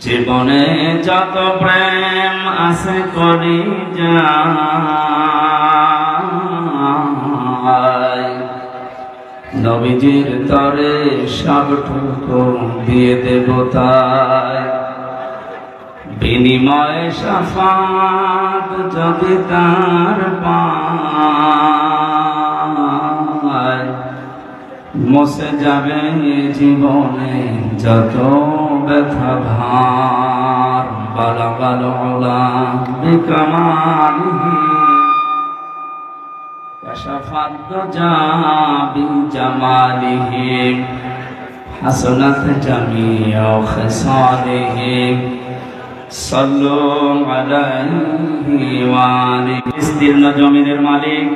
জীবনে যত প্রেম আছে করি যাই, নবীজির তরে সবটুকু দিয়ে দেব তাই। বিনিময়ে শাফাত যদি তার পাই, মুছে যাবে জীবনে যত ব্যথা ভার। বালাগাল উলা বিকামালিহি কাশাফাত দুজা বিজামালিহি হাসানাত জামিউ খিসালিহি সাল্লু আলাইহি ওয়া আলিহি। বিস্তীর্ণ জমিনের মালিক,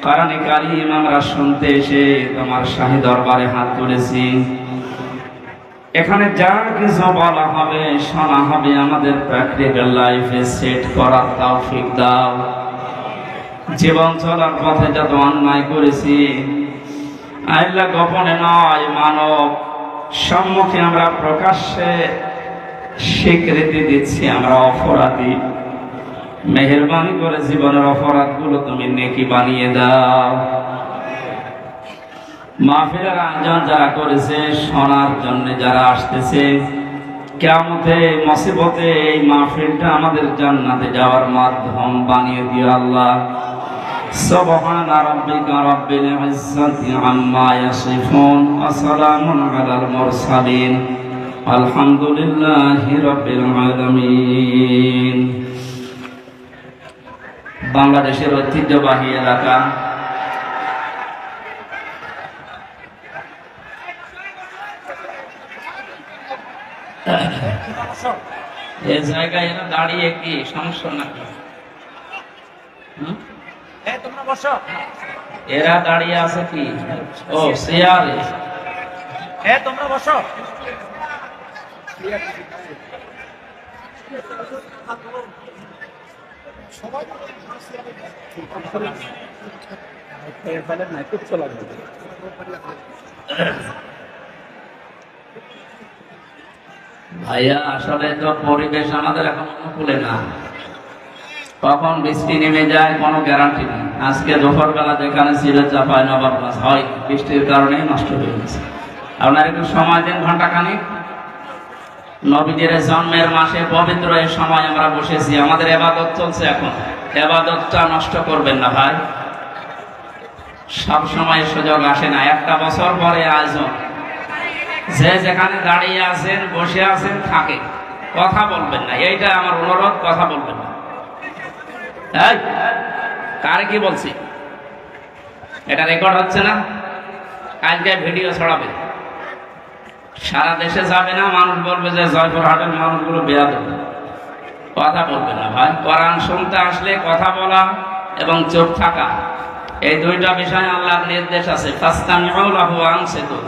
কোরআনে কারীম আমরা শুনতে এসে তোমার শাহী দরবারে হাত তুলেছি। এখানে যা কিছু বলা হবে শোনা হবে আমাদের প্র্যাকটিক্যাল লাইফে সেট করার তৌফিক দাও। জীবন চলার পথে যত অন্যায় করেছি আল্লাহ গোপনে নয় মানব সম্মুখে আমরা প্রকাশ্যে স্বীকৃতি দিচ্ছি আমরা অপরাধী। মেহেরবানি করে জীবনের অপরাধগুলো তুমি নেকি বানিয়ে দাও। মাহফিলের আয়োজন যারা করেছে, শোনার জন্য যারা আসতেছে, কিয়ামতে মুসিবতে এই মাহফিলটা আমাদের জান্নাতে যাওয়ার মাধ্যম বানিয়ে দিও আল্লাহ। সুবহানা রাব্বিকা রাব্বিল ইজ্জাতি আম্মা ইয়াসিফুন ওয়া সালামুন আলাল মুরসালিন আলহামদুলিল্লাহি রাব্বিল আলামিন। বাংলাদেশের ঐতিহ্যবাহী এলাকা এই জায়গায় এরা দাঁড়িয়ে কি সমস্যা নাকি? এরা দাঁড়িয়ে আছে কি? ও চেয়ারে। তোমরা বসো। ভাইয়া আসলে তো পরিবেশ আমাদের এখন অনুকূলে না, কখন বৃষ্টি নেমে যায় কোনো গ্যারান্টি নেই। আজকে দুপুর বেলা যেখানে ছিল চাপায় নবাব হয় বৃষ্টির কারণে নষ্ট হয়ে গেছে। আপনার একটু সময় দিন ঘন্টাখানিক। নবীদের জন্মের মাসে পবিত্র এই সময় আমরা বসেছি, আমাদের ইবাদত চলছে। এখন ইবাদতটা নষ্ট করবেন না ভাই। সব সময় সুযোগ আসে না, একটা বছর পরে আয়োজন। যে যেখানে দাঁড়িয়ে আছেন বসে আছেন থাকে, কথা বলবেন না, এইটা আমার অনুরোধ, কথা বলবেন না। কারে কি বলছি? এটা রেকর্ড হচ্ছে না? কালকে ভিডিও ছড়াবে, সারা দেশে যাবে না, মানুষ বলবে যে জয়পুরহাটের মানুষগুলো বেয়াদব। কথা বলবেন না ভাই। কোরআন শুনতে আসলে কথা বলা এবং চুপ থাকা, এই দুইটা বিষয় আল্লাহর নির্দেশ আছে। ফাস্তামিউ লাহু ওয়া আনসিতু,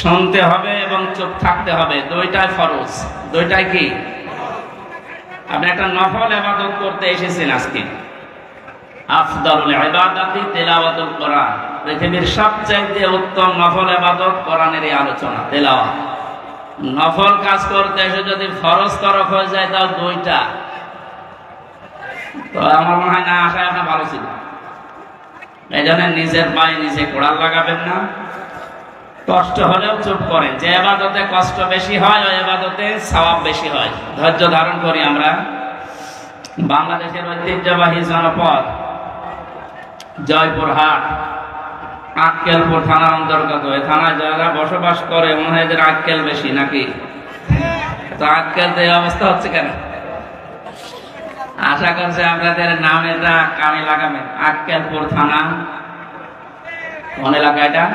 শুনতে হবে এবং চুপ থাকতে হবে, দুইটাই ফরজ। দুইটাই কি? আপনি একটা নফল ইবাদত করতে এসেছেন আজকে। আফদালুল ইবাদাতি তিলাওয়াতুল কোরআন, পৃথিবীর সবচেয়ে উত্তম নফল ইবাদত কোরআনের এই আলোচনা তেলাওয়াত। নফল কাজ করতে এসে যদি ফরজ তরফ হয়ে যায় তাও দুইটা, তো আমার মনে হয় না আশায় আপনার ভালো ছিল। এই জন্য নিজের পায়ে নিজে কোড়াল লাগাবেন না, কষ্ট হলেও চুপ করেন। যে ইবাদতে কষ্ট বেশি হয় ওই ইবাদতে সওয়াব বেশি হয়। ধৈর্য ধারণ করি আমরা। বাংলাদেশের ঐতিহ্যবাহী জনপদ জয়পুরহাট, আক্কেলপুর থানার অন্তর্গত। এই থানায় যারা বসবাস করে মনে হয় এদের আক্কেল বেশি নাকি? তো আক্কেল এই অবস্থা হচ্ছে কেন? আশা করছি আপনাদের নাম এটা কামে লাগাবেন। আক্কেলপুর থানা, কোন এলাকা এটা?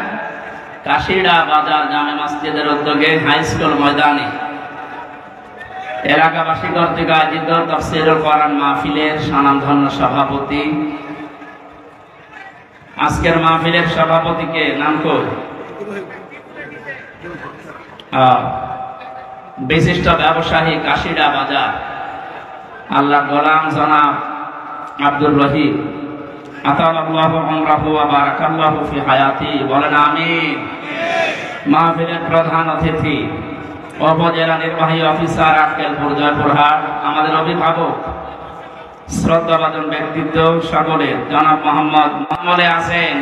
কাশিড়া বাজার জামে মসজিদের উদ্যোগে হাই স্কুল ময়দানে এলাকাবাসী কর্তৃক আয়োজিত তাফসীরুল কোরআন মাহফিলের স্বনামধন্য সভাপতি। আজকের মাহফিলের সভাপতিকে নাম কই? বিশিষ্ট ব্যবসায়ী কাশিড়া বাজার আল্লাহ গোলাম জনাব আব্দুর রহিম আতালাল্লাহু উমরাহু ওয়া বারাকাল্লাহু ফি হায়াতি, বলেন আমিন। মাহফিলের প্রধান অতিথি উপজেলা নির্বাহী অফিসার আক্কেলপুর জয়পুরহাট, আমাদের অভিভাবক শ্রদ্ধাভাজন ব্যক্তিত্ব সকলের জনাব মোহাম্মদ মোহাম্মদে আছেন,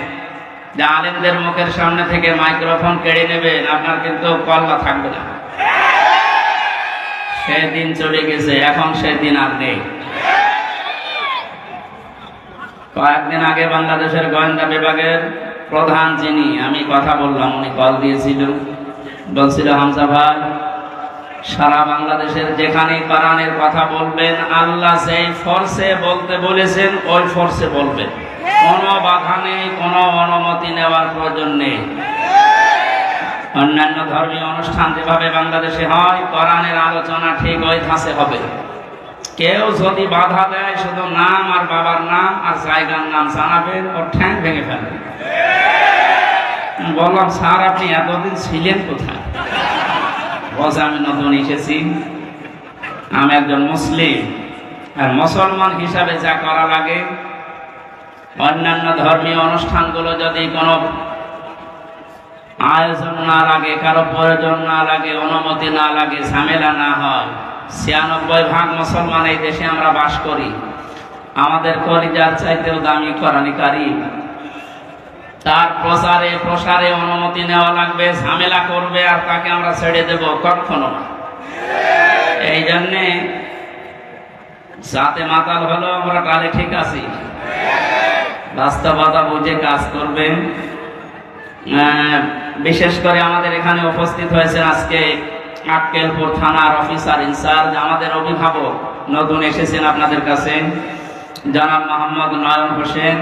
যে আলেমদের মুখের সামনে থেকে মাইক্রোফোন কেড়ে নেবেন, আপনার কিন্তু কল্লা থাকবে না। সেদিন চলে গেছে, এখন সেদিন আর নেই। কয়েকদিন আগে বাংলাদেশের গোয়েন্দা বিভাগের প্রধান যিনি, আমি কথা বললাম, উনি কল দিয়েছিল, বলছিল হামজা ভাই সারা বাংলাদেশের যেখানে কোরআনের কথা বলবেন, আল্লাহ সেই ফোর্সে বলতে বলেছেন ওই ফোর্সে বলবেন, কোনো বাধা নেই, কোনো অনুমতি নেওয়ার প্রয়োজন নেই। অন্যান্য ধর্মীয় অনুষ্ঠান যেভাবে বাংলাদেশে হয়, কোরআনের আলোচনা ঠিক ওই ধাঁচে হবে। কেউ যদি বাধা দেয়, শুধু নাম আর বাবার নাম আর জায়গার নাম জানাবেন, ওর ঠ্যাং ভেঙে ফেলবেন। বললাম স্যার আপনি এতদিন ছিলেন কোথায়? বলছে আমি নতুন এসেছি, আমি একজন মুসলিম, আর মুসলমান হিসাবে যা করা লাগে, অন্যান্য ধর্মীয় অনুষ্ঠানগুলো যদি কোনো আয়োজন না লাগে, কারো প্রয়োজন না লাগে, অনুমতি না লাগে, ঝামেলা না হয়, ৯৬% মুসলমান এই দেশে আমরা বাস করি, আমাদের কলিজার চাইতেও দামি কোরআন কারীম, তার প্রচারে প্রসারে অনুমতি নেওয়া লাগবে, ঝামেলা করবে আর তাকে আমরা ছেড়ে দেব? কখনো না। এই জন্যে সাথে মাতাল হলো আমরা তাহলে ঠিক আছি, বাস্তবতা বুঝে কাজ করবে। বিশেষ করে আমাদের এখানে উপস্থিত হয়েছেন আজকে আক্কেলপুর থানার অফিসার ইনচার্জ, আমাদের অভিভাবক, নতুন এসেছেন আপনাদের কাছে, জনাব মোহাম্মদ নয়ন হোসেন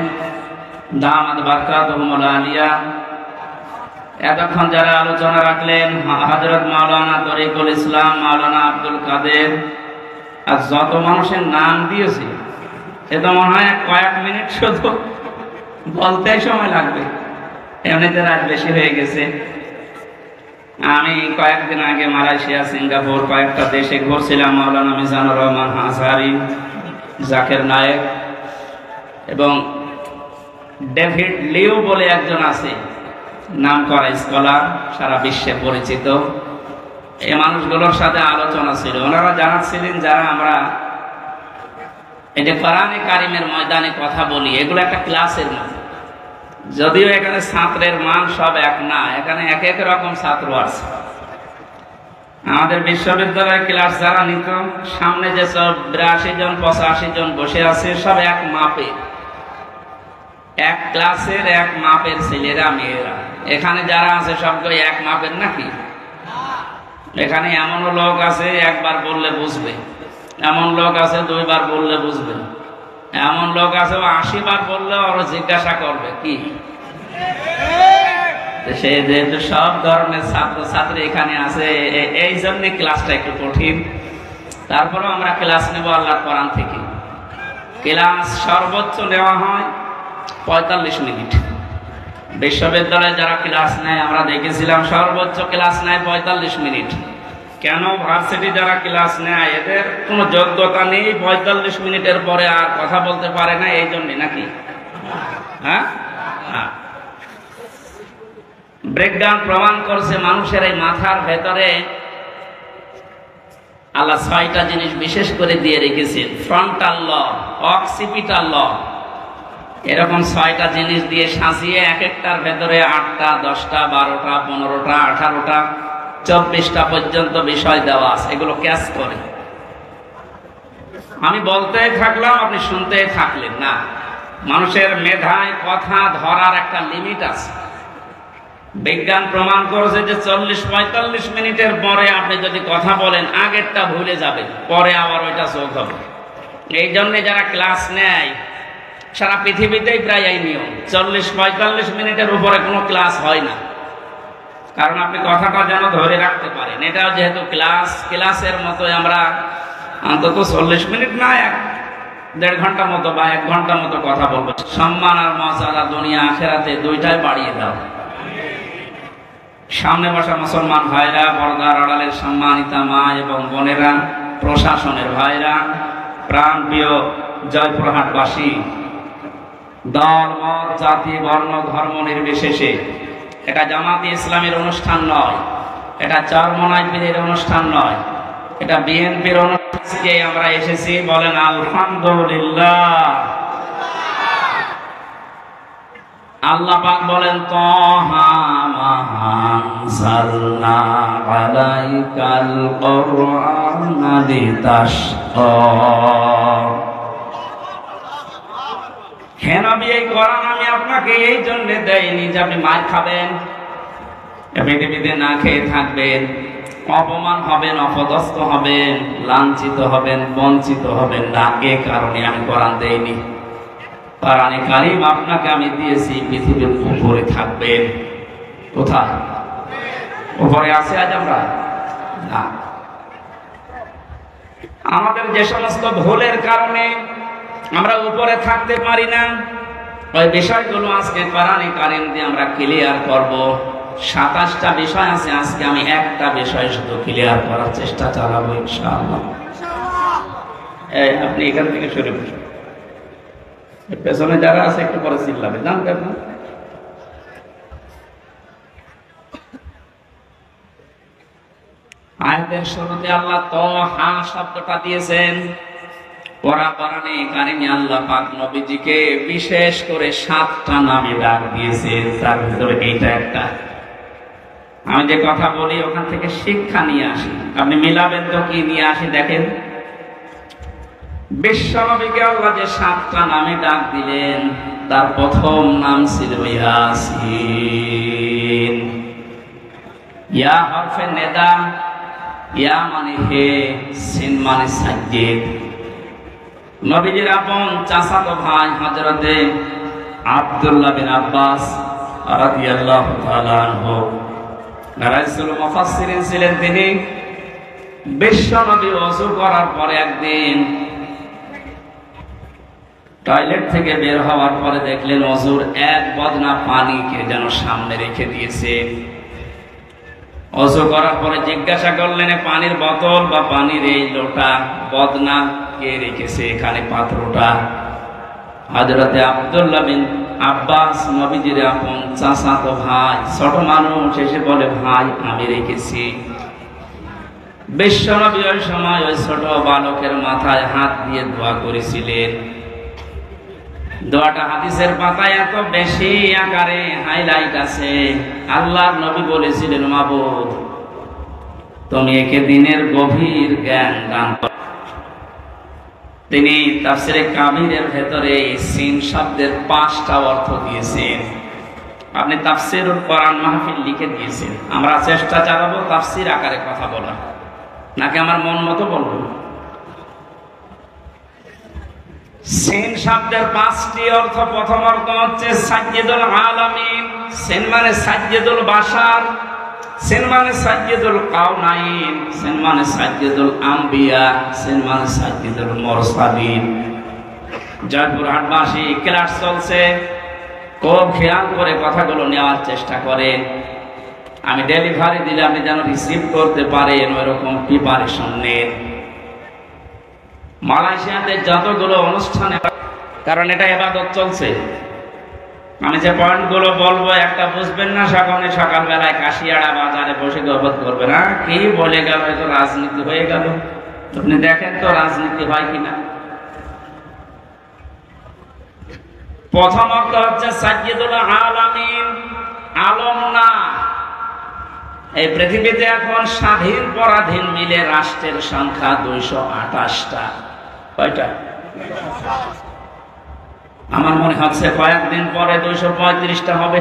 দামাত বারকাতুহুল আলিয়া। এতক্ষণ যারা আলোচনা রাখলেন, হযরত মাওলানা তরিকুল ইসলাম, মাওলানা আব্দুল কাদের, আর যত মানুষের নাম দিয়েছে, এ তো মনে হয় কয়েক মিনিট শুধু বলতে সময় লাগবে, এমনিতে রাত বেশি হয়ে গেছে। আমি কয়েকদিন আগে মালয়েশিয়া, সিঙ্গাপুর কয়েকটা দেশে ঘুরছিলাম। মাওলানা মিজানুর রহমান হাসারি, জাকের নায়েক এবং ডেভিড লিও বলে একজন আছে, নাম করা স্কলার, সারা বিশ্বে পরিচিত। এই মানুষগুলোর সাথে আলোচনা ছিল, ওনারা জানাচ্ছিলেন যারা আমরা এই যে কোরআনে কারিমের ময়দানে কথা বলি, এগুলো একটা ক্লাসের মতো। যদিও এখানে ছাত্রের মান সব এক না, এখানে এক এক রকম ছাত্র আছে। আমাদের বিশ্ববিদ্যালয়ের ক্লাস যারা নিত, সামনে যে সব ৮২ জন ৮৫ জন বসে আছে, সব এক মাপে, এক ক্লাসের এক মাপের ছেলেরা মেয়েরা। এখানে যারা আছে সবগুলো এক মাপের নাকি? এখানে এমনও লোক আছে একবার বললে বুঝবে, এমন লোক আছে ২ বার বললে বুঝবে, এমন লোক আছে ৮০ বার বললে ওরা জিজ্ঞাসা করবে কি। সে যেহেতু সব ধরনের ছাত্র ছাত্রী এখানে আছে, এই জন্য ক্লাসটা একটু কঠিন। তারপরেও আমরা ক্লাস নেব আল্লাহর কোরআন থেকে। ক্লাস সর্বোচ্চ নেওয়া হয় ৪৫ মিনিট। বিশ্ববিদ্যালয়ে যারা ক্লাস নেয় আমরা দেখেছিলাম সর্বোচ্চ ক্লাস নেয় ৪৫ মিনিট। কেন? ভার্সিটি যারা ক্লাস নেয় এদের কোনো যোগ্যতা নেই, ৪৫ মিনিটের পরে আর কথা বলতে পারে না, এই জন্যে নাকি? হ্যাঁ, ব্রেকডাউন প্রমাণ করছে মানুষের এই মাথার ভেতরে আল্লাহ ৬টা জিনিস বিশেষ করে দিয়ে রেখেছেন। ফ্রন্টাল লব, অক্সিপিটাল লব, এরকম ৬টা জিনিস দিয়ে সাজিয়ে এক একটার ভেতরে ৮টা, 10টা, 12টা, 15টা, 18টা, 24টা পর্যন্ত বিষয় দেওয়া আছে। এগুলো ক্যাচ করে আমি বলতে থাকলাম, আপনি শুনতে থাকলেন না। মানুষের মেধায় কথা ধরার একটা লিমিট আছে। বিজ্ঞান প্রমাণ করেছে যে ৪০-৪৫ মিনিটের পরে আপনি যদি কথা বলেন, আগেরটা ভুলে যাবেন, পরে আবার ওইটা চোখ হবে। এই জন্য যারা ক্লাস নেয় সারা পৃথিবীতেই প্রায় এই নিয়ম, ৪০-৪৫ মিনিটের উপরে কোনো ক্লাস হয় না। কারণ আপনি কথাটা যেন ধরে রাখতে পারেন। এটাও যেহেতু ক্লাসের মতো আমরা অন্তত ৪০ মিনিট না, ১.৫ ঘন্টা মতো বা ১ ঘন্টা মতো কথা বলবো। সম্মান আর মর্যাদা দুনিয়া আখিরাতে দুইটাই বাড়িয়ে দাও। সামনে বসা মুসলমান ভাইরা, পর্দার আড়ালের সম্মানিতা মা এবং বোনেরা, প্রশাসনের ভাইরা, প্রাণপ্রিয় জয়পুরহাটবাসী, দল মত জাতি বর্ণ ধর্ম নির্বিশেষে, এটা জামাতে ইসলামের অনুষ্ঠান নয়, এটা চরমনাই পীরের অনুষ্ঠান নয়, এটা বিএনপির অনুষ্ঠানে আমরা এসেছি। বলেন আলহামদুলিল্লাহ। আল্লাহ পাক বলেন তাহা মা আনজালনা আলাইকাল কুরআনা লিতাশকা। হে নবী, এই কোরআন আমি আপনাকে এই জন্য দেইনি যে আপনি মার খাবেন, পৃথিবীতে না খেয়ে থাকবেন, অপমান হবেন, অপদস্থ হবেন, লাঞ্ছিত হবেন, বঞ্চিত হবেন না। এ কারণে আমি কোরআন দেইনি। কোরআনে কারীম আপনাকে আমি দিয়েছি পৃথিবীর উপরে থাকবেন। কোথায় উপরে আছে আজ আমরা? না। আমাদের যে সমস্ত ভুলের কারণে আমরা উপরে থাকতে পারি না, ওই বিষয়গুলো আজকে কোরআনে কারীম দিয়ে আমরা ক্লিয়ার করব। 27টা বিষয় আছে, আজকে আমি একটা বিষয় শুধু ক্লিয়ার করার চেষ্টা চালাবো ইনশাআল্লাহ। আপনি এখান থেকে সরে বসুন, পেছনে যারা আছে একটু পরে চিল্লাবে, জানবেন না? আয়াতের শুরুতে আল্লাহ তাহা শব্দটা দিয়েছেন। কোরআনে কারিমে আল্লাহ পাক নবীজিকে বিশেষ করে 7টা নামে ডাক দিয়েছেন, তার ভিতরে এইটা একটা। আমি যে কথা বলি ওখান থেকে শিক্ষা নিয়ে আসি, আপনি মিলাবেন তো কি নিয়ে আসি দেখেন। বিশ্বনবীকে আল্লাহ যে 7টা নামে ডাক দিলেন, তার প্রথম নাম ছিল ইয়াসিন। ইয়া হরফে নেদা, ইয়া মানে হে, সিন মানে সাজ্জিদ। নবীজির আপন চাচাতো ভাই হযরতে আব্দুল্লাহ বিন আব্বাস রাদিয়াল্লাহু তাআলা আনহু রাইসুল মুফাসসিরিন ছিলেন তিনি। বিশ্বনবী ওযু করার পরে একদিন টয়লেট থেকে বের হওয়ার পরে দেখলেন ওযুর এক বদনা পানিকে যেন সামনে রেখে দিয়েছে। ওযু করার পরে জিজ্ঞাসা করলেন, পানির বোতল বা পানির এই লোটা বদনা কে রেখেছে এখানে পাত্রটা? হযরতে আব্দুল্লাহ বিন আব্বাস নবীজির আপন চাচাতো ভাই, ছোট মানুষ, এসে বলে, ভাই আমি রেখেছি। বিশ্বনবী ওই সময় ওই ছোট বালকের মাথায় হাত দিয়ে দোয়া করেছিলেন। দোয়াটা হাদিসের পাতায় এত বেশি আকারে হাইলাইট আছে। আল্লাহর নবী বলেছিলেন, মাবুদ তুমি একে দিনের গভীর জ্ঞান দান করো। তিনি তাফসীরে কাবীরের ভেতরে সিন শব্দের 5টা অর্থ দিয়েছেন। আপনি তাফসীরুল কোরআন মাহফিল লিখে দিয়েছেন। আমরা চেষ্টা চালাবো তাফসীর আকারে কথা বলা, নাকি আমার মন মতো বলবো? সিন শব্দের 5টি অর্থ। প্রথম অর্থ হচ্ছে সাজ্জিদুল আলামিন। সিন মানে সাজ্জিদুল বাশার, সিন মানে সাজ্জিদুল কাউনাইন, সিন মানে সাজ্জিদুল আম্বিয়া, সিন মানে সাজ্জিদুল মুরসালিন। জয়পুরহাটবাসী ক্লাস চলছে, খুব খেয়াল করে কথাগুলো নেওয়ার চেষ্টা করেন। আমি ডেলিভারি দিলে আপনি যেন রিসিভ করতে পারেন ওইরকম প্রিপারেশন নেন। মালয়েশিয়াতে যতগুলো অনুষ্ঠানে, কারণ এটা ইবাদত চলছে, আমি যে পয়েন্টগুলো বলবো একটা বুঝবেন না, সকালবেলায় কাশিয়াড়া বাজারে বসে গল্প করবে না, কি বলে গেল, হয়তো রাজনীতি হয়ে গেল। আপনি দেখেন তো রাজনীতি হয় কিনা। প্রথম অর্থ হচ্ছে সাজ্জিদুল আলামিন, আলম না। এই পৃথিবীতে এখন স্বাধীন পরাধীন মিলে রাষ্ট্রের সংখ্যা 228টা। কয়টা? আমার মনে হচ্ছে কয়েকদিন পরে 235টা হবে।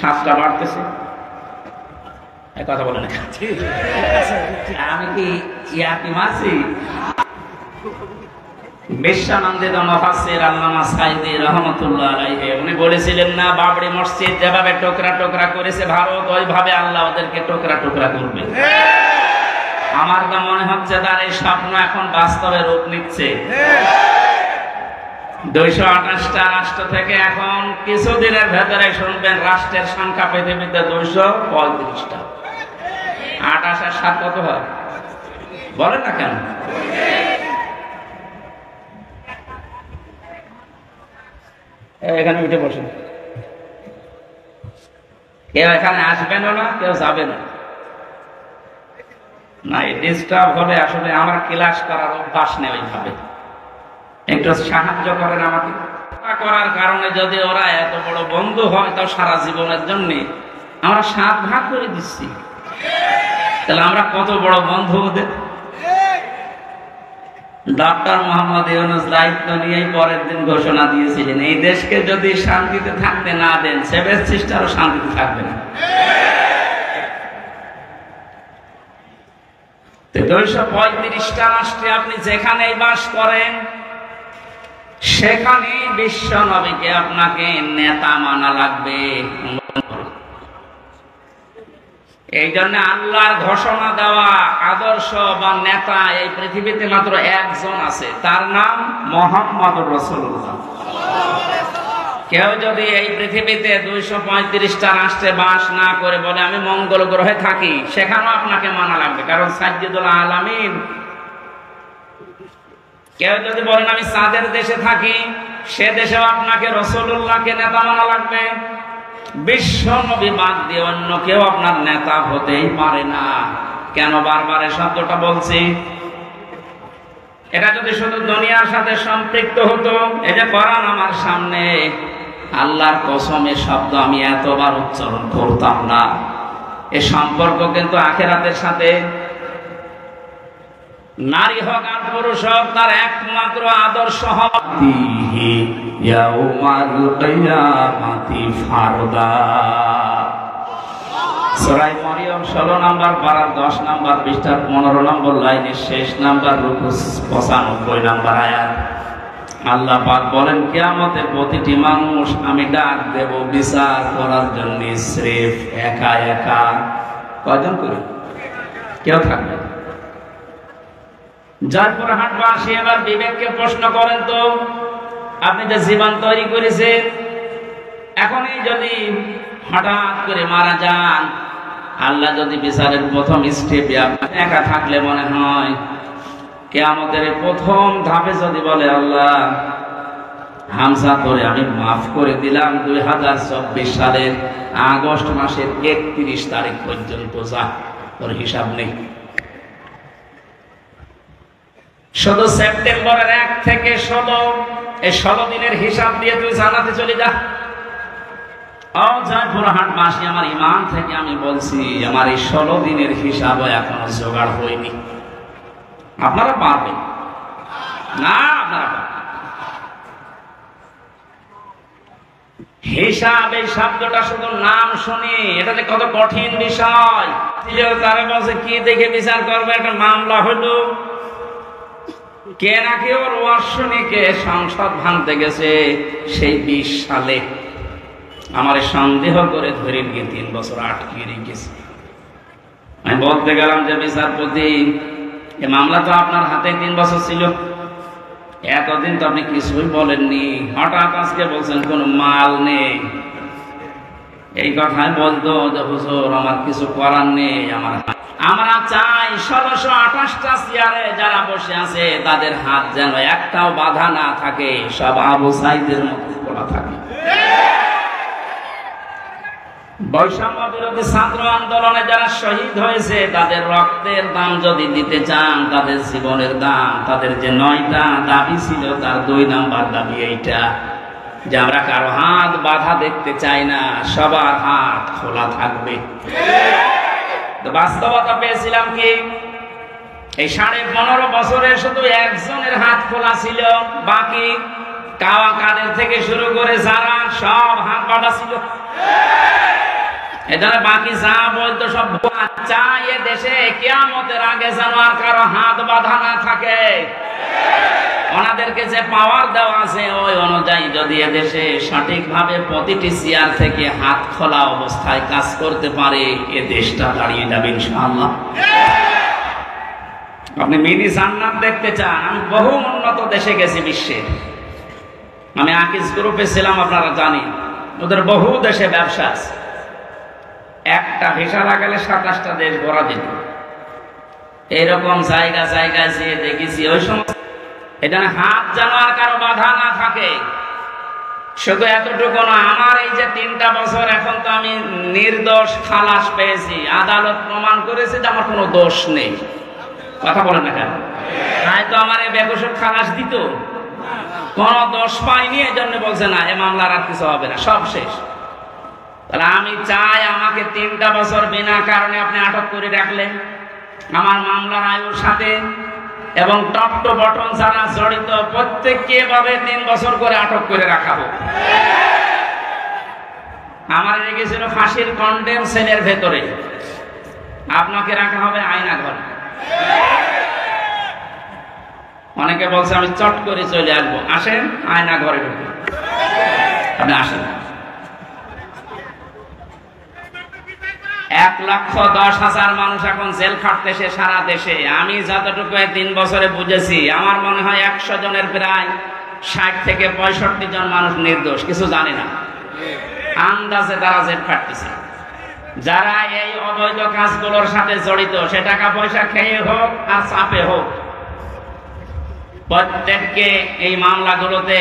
7টা বাড়তেছে। কথা বলে না, আমি কি ইয়াকি মাসি? বিশ্বনন্দিত মুফাসসির আল্লামা সাঈদী রাহমাতুল্লাহ আলাইহি উনি বলেছিলেন না, বাবরি মসজিদ যেভাবে টুকরা টুকরা করেছে ভারত, ওইভাবে আল্লাহ ওদেরকে টুকরা টুকরা করবে। আমার তো মনে হচ্ছে তার এই স্বপ্ন এখন বাস্তবে রূপ নিচ্ছে। 228টা রাষ্ট্র থেকে এখন কিছুদিনের ভেতরে শুনবেন রাষ্ট্রের সংখ্যা পৃথিবীতে 235টা। 28 আর 7 কত হয় বলেন না কেন? এখানে উঠে বসেন। কেউ এখানে আসবেন না, কেউ যাবে না। না, ডিস্টার্ব হলে আসলে আমার ক্লাস করার অভ্যাস নেই ওইভাবে। একটু সাহায্য করেন আমাকে। করার কারণে যদি ওরা এত বড় বন্ধু হয়, তাও সারা জীবনের জন্য আমরা 7 ভাগ করে দিচ্ছি, তাহলে আমরা কত বড় বন্ধু ওদের। ডক্টর মোহাম্মদ ইউনূস দায়িত্ব নিয়েই পরের দিন ঘোষণা দিয়েছিলেন, এই দেশকে যদি শান্তিতে থাকতে না দেন, 7 সিস্টারও শান্তিতে থাকবে না। 235টা রাষ্ট্রে আপনি যেখানেই বাস করেন, সেখানে বিশ্ব নবীকে আপনাকে নেতা মানা লাগবে। এই জন্য আল্লাহর ঘোষণা দেওয়া আদর্শ বা নেতা এই পৃথিবীতে মাত্র একজন আছে, তার নাম মুহাম্মদুর রাসূলুল্লাহ। কেউ যদি এই পৃথিবীতে 235টা রাষ্ট্রে বাস না করে বলে আমি মঙ্গল গ্রহে থাকি, সেখানেও আপনাকে মানা লাগবে, কারণ সাইয়্যিদুল আলামিন। কেউ যদি বলেন আমি চাঁদের দেশে থাকি, সে দেশেও আপনাকে রাসূলুল্লাহকে নেতা মানা লাগবে। বিশ্ব নবী বাদ দিয়ে অন্য কেউ আপনার নেতা হতেই পারে না। কেন বারবার এই শব্দটা বলছি? এটা যদি শুধু দুনিয়ার সাথে সম্পৃক্ত হতো, এই যে কোরআন আমার সামনে, আল্লাহর কসমের শব্দ আমি এতবার উচ্চারণ করতাম না। এই সম্পর্ক কিন্তু আখিরাতের সাথে। নারী হোক আর পুরুষ হোক, তার একমাত্র আদর্শ হবে ইয়াউমাল কিয়ামাতি ফারদা। সূরা মরিয়ম 16 নম্বর পারা 10 নম্বর পৃষ্ঠার 15 নম্বর লাইনের শেষ নাম্বার রুকু 95 নম্বর আয়াত। আল্লাহ পাক বলেন, কিয়ামতে প্রতিটি মানুষ আমি ডাক দেব বিচার করার জন্য, স্রেফ একা একা। কয়জন করে? কেউ থাকবে। জয়পুরহাটবাসী এবার বিবেককে প্রশ্ন করেন তো, আপনি যে জীবন তৈরি করেছেন, এখনই যদি হঠাৎ করে মারা যান, আল্লাহ যদি বিচারের প্রথম স্টেপে আপনি একা থাকলে মনে হয়, কিয়ামতের প্রথম ধাপে যদি বলে আল্লাহ হামজা করে আমি মাফ করে দিলাম 2024 সালের আগস্ট মাসের 31 তারিখ পর্যন্ত, যা ওর হিসাব নেই। শুধু সেপ্টেম্বরের 1 থেকে 16, এই 16 দিনের হিসাব দিয়ে তুই জানাতে চলে যা। জয়পুরহাটবাসী, আমার ইমান থেকে আমি বলছি, আমার এই 16 দিনের হিসাব এখনো জোগাড় হয়নি। আপনারা পারবেন না? আপনারা হিসাব, এই শব্দটা শুধু নাম শুনি, এটা যে কত কঠিন বিষয়। তারা বলছে কি দেখে বিচার করবে? একটা মামলা হলো, কে নাকি ওর ওয়ার্ষণীকে সংসদ ভাঙতে গেছে সেই 20 সালে। আমার সন্দেহ করে ধরে গিয়ে 3 বছর আটকিয়ে রেখেছে। আমি বলতে গেলাম যে বিচারপতি, এই মামলা তো আপনার হাতে 3 বছর ছিল, এতদিন তো আপনি কিছুই বলেননি, হঠাৎ আজকে বলছেন কোনো মাল নেই। এই কথাই বলতো যে হুজুর আমার কিছু করার নেই। আমরা চাই 1628টা চেয়ারে যারা বসে আছে তাদের হাত যেন একটাও বাধা না থাকে, সব আবু সাইদের মতো খোলা থাকে। বৈষম্য বিরোধী ছাত্র আন্দোলনে যারা শহীদ হয়েছে, তাদের রক্তের দাম যদি দিতে চান, তাদের জীবনের দাম, তাদের যে 9টা দাবি ছিল তার 2 নাম্বার দাবি এইটা, যে আমরা কারো হাত বাধা দেখতে চাই না, সবার হাত খোলা থাকবে। বাস্তবতা পেয়েছিলাম কি, এই 15.5 বছরে শুধু একজনের হাত খোলা ছিল, বাকি কাওয়া কাদের থেকে শুরু করে যারা সব হাত বাঁধা ছিল। এখানে বাকি যা বলতো সব চাই এ দেশে কিয়ামতের আগে যেন আর কারো হাত বাঁধা না থাকে। ওনাদেরকে যে পাওয়ার দেওয়া আছে ওই অনুযায়ী যদি এদেশে সঠিকভাবে প্রতিটি চেয়ার থেকে হাত খোলা অবস্থায় কাজ করতে পারে, এ দেশটা দাঁড়িয়ে যাবে ইনশাআল্লাহ। আপনি মিনি জান্নাত দেখতে চান? আমি বহু উন্নত দেশে গেছি বিশ্বের। আমি আকিজ গ্রুপে ছিলাম, আপনারা জানেন, ওদের বহু দেশে ব্যবসা আছে। একটা ভিসা লাগালে 27টা দেশ ঘোরা যেত। এইরকম জায়গা জায়গায় যেয়ে দেখেছি ওই সময় এখানে হাত যেন আর কারো বাধা না থাকে। শুধু এতটুকু না, আমার এই যে 3টা বছর এখন তো আমি নির্দোষ খালাস পেয়েছি, আদালত প্রমাণ করেছে যে আমার কোনো দোষ নেই। কথা বলেন না কেন? তাই তো আমার এই বেকসুর খালাস দিত, কোনো দোষ পাইনি, এই জন্য বলছে না এ মামলার আর কিছু হবে না, সব শেষ। তাহলে আমি চাই আমাকে 3টা বছর বিনা কারণে আপনি আটক করে রাখলেন আমার মামলার আয়ুর সাথে, এবং টপ টু বটম যারা জড়িত প্রত্যেককে এভাবে 3 বছর করে আটক করে রাখা হোক। আমার রেখেছিল ফাঁসির কন্ডেম সেলের ভেতরে, আপনাকে রাখা হবে আয়না ঘরে। অনেকে বলছে আমি চট করে চলে আসবো, আসেন আয়না ঘরে ঢুকে, আপনি আসেন। 1,10,000 মানুষ এখন জেল খাটতেছে সারা দেশে। আমি যতটুকু 3 বছরে বুঝেছি, আমার মনে হয় 100 জনের প্রায় 60 থেকে 65 জন মানুষ নির্দোষ, কিছু জানে না, আন্দাজে তারা জেল খাটতেছে। যারা এই অবৈধ কাজগুলোর সাথে জড়িত, সে টাকা পয়সা খেয়ে হোক আর চাপে হোক, প্রত্যেককে এই মামলাগুলোতে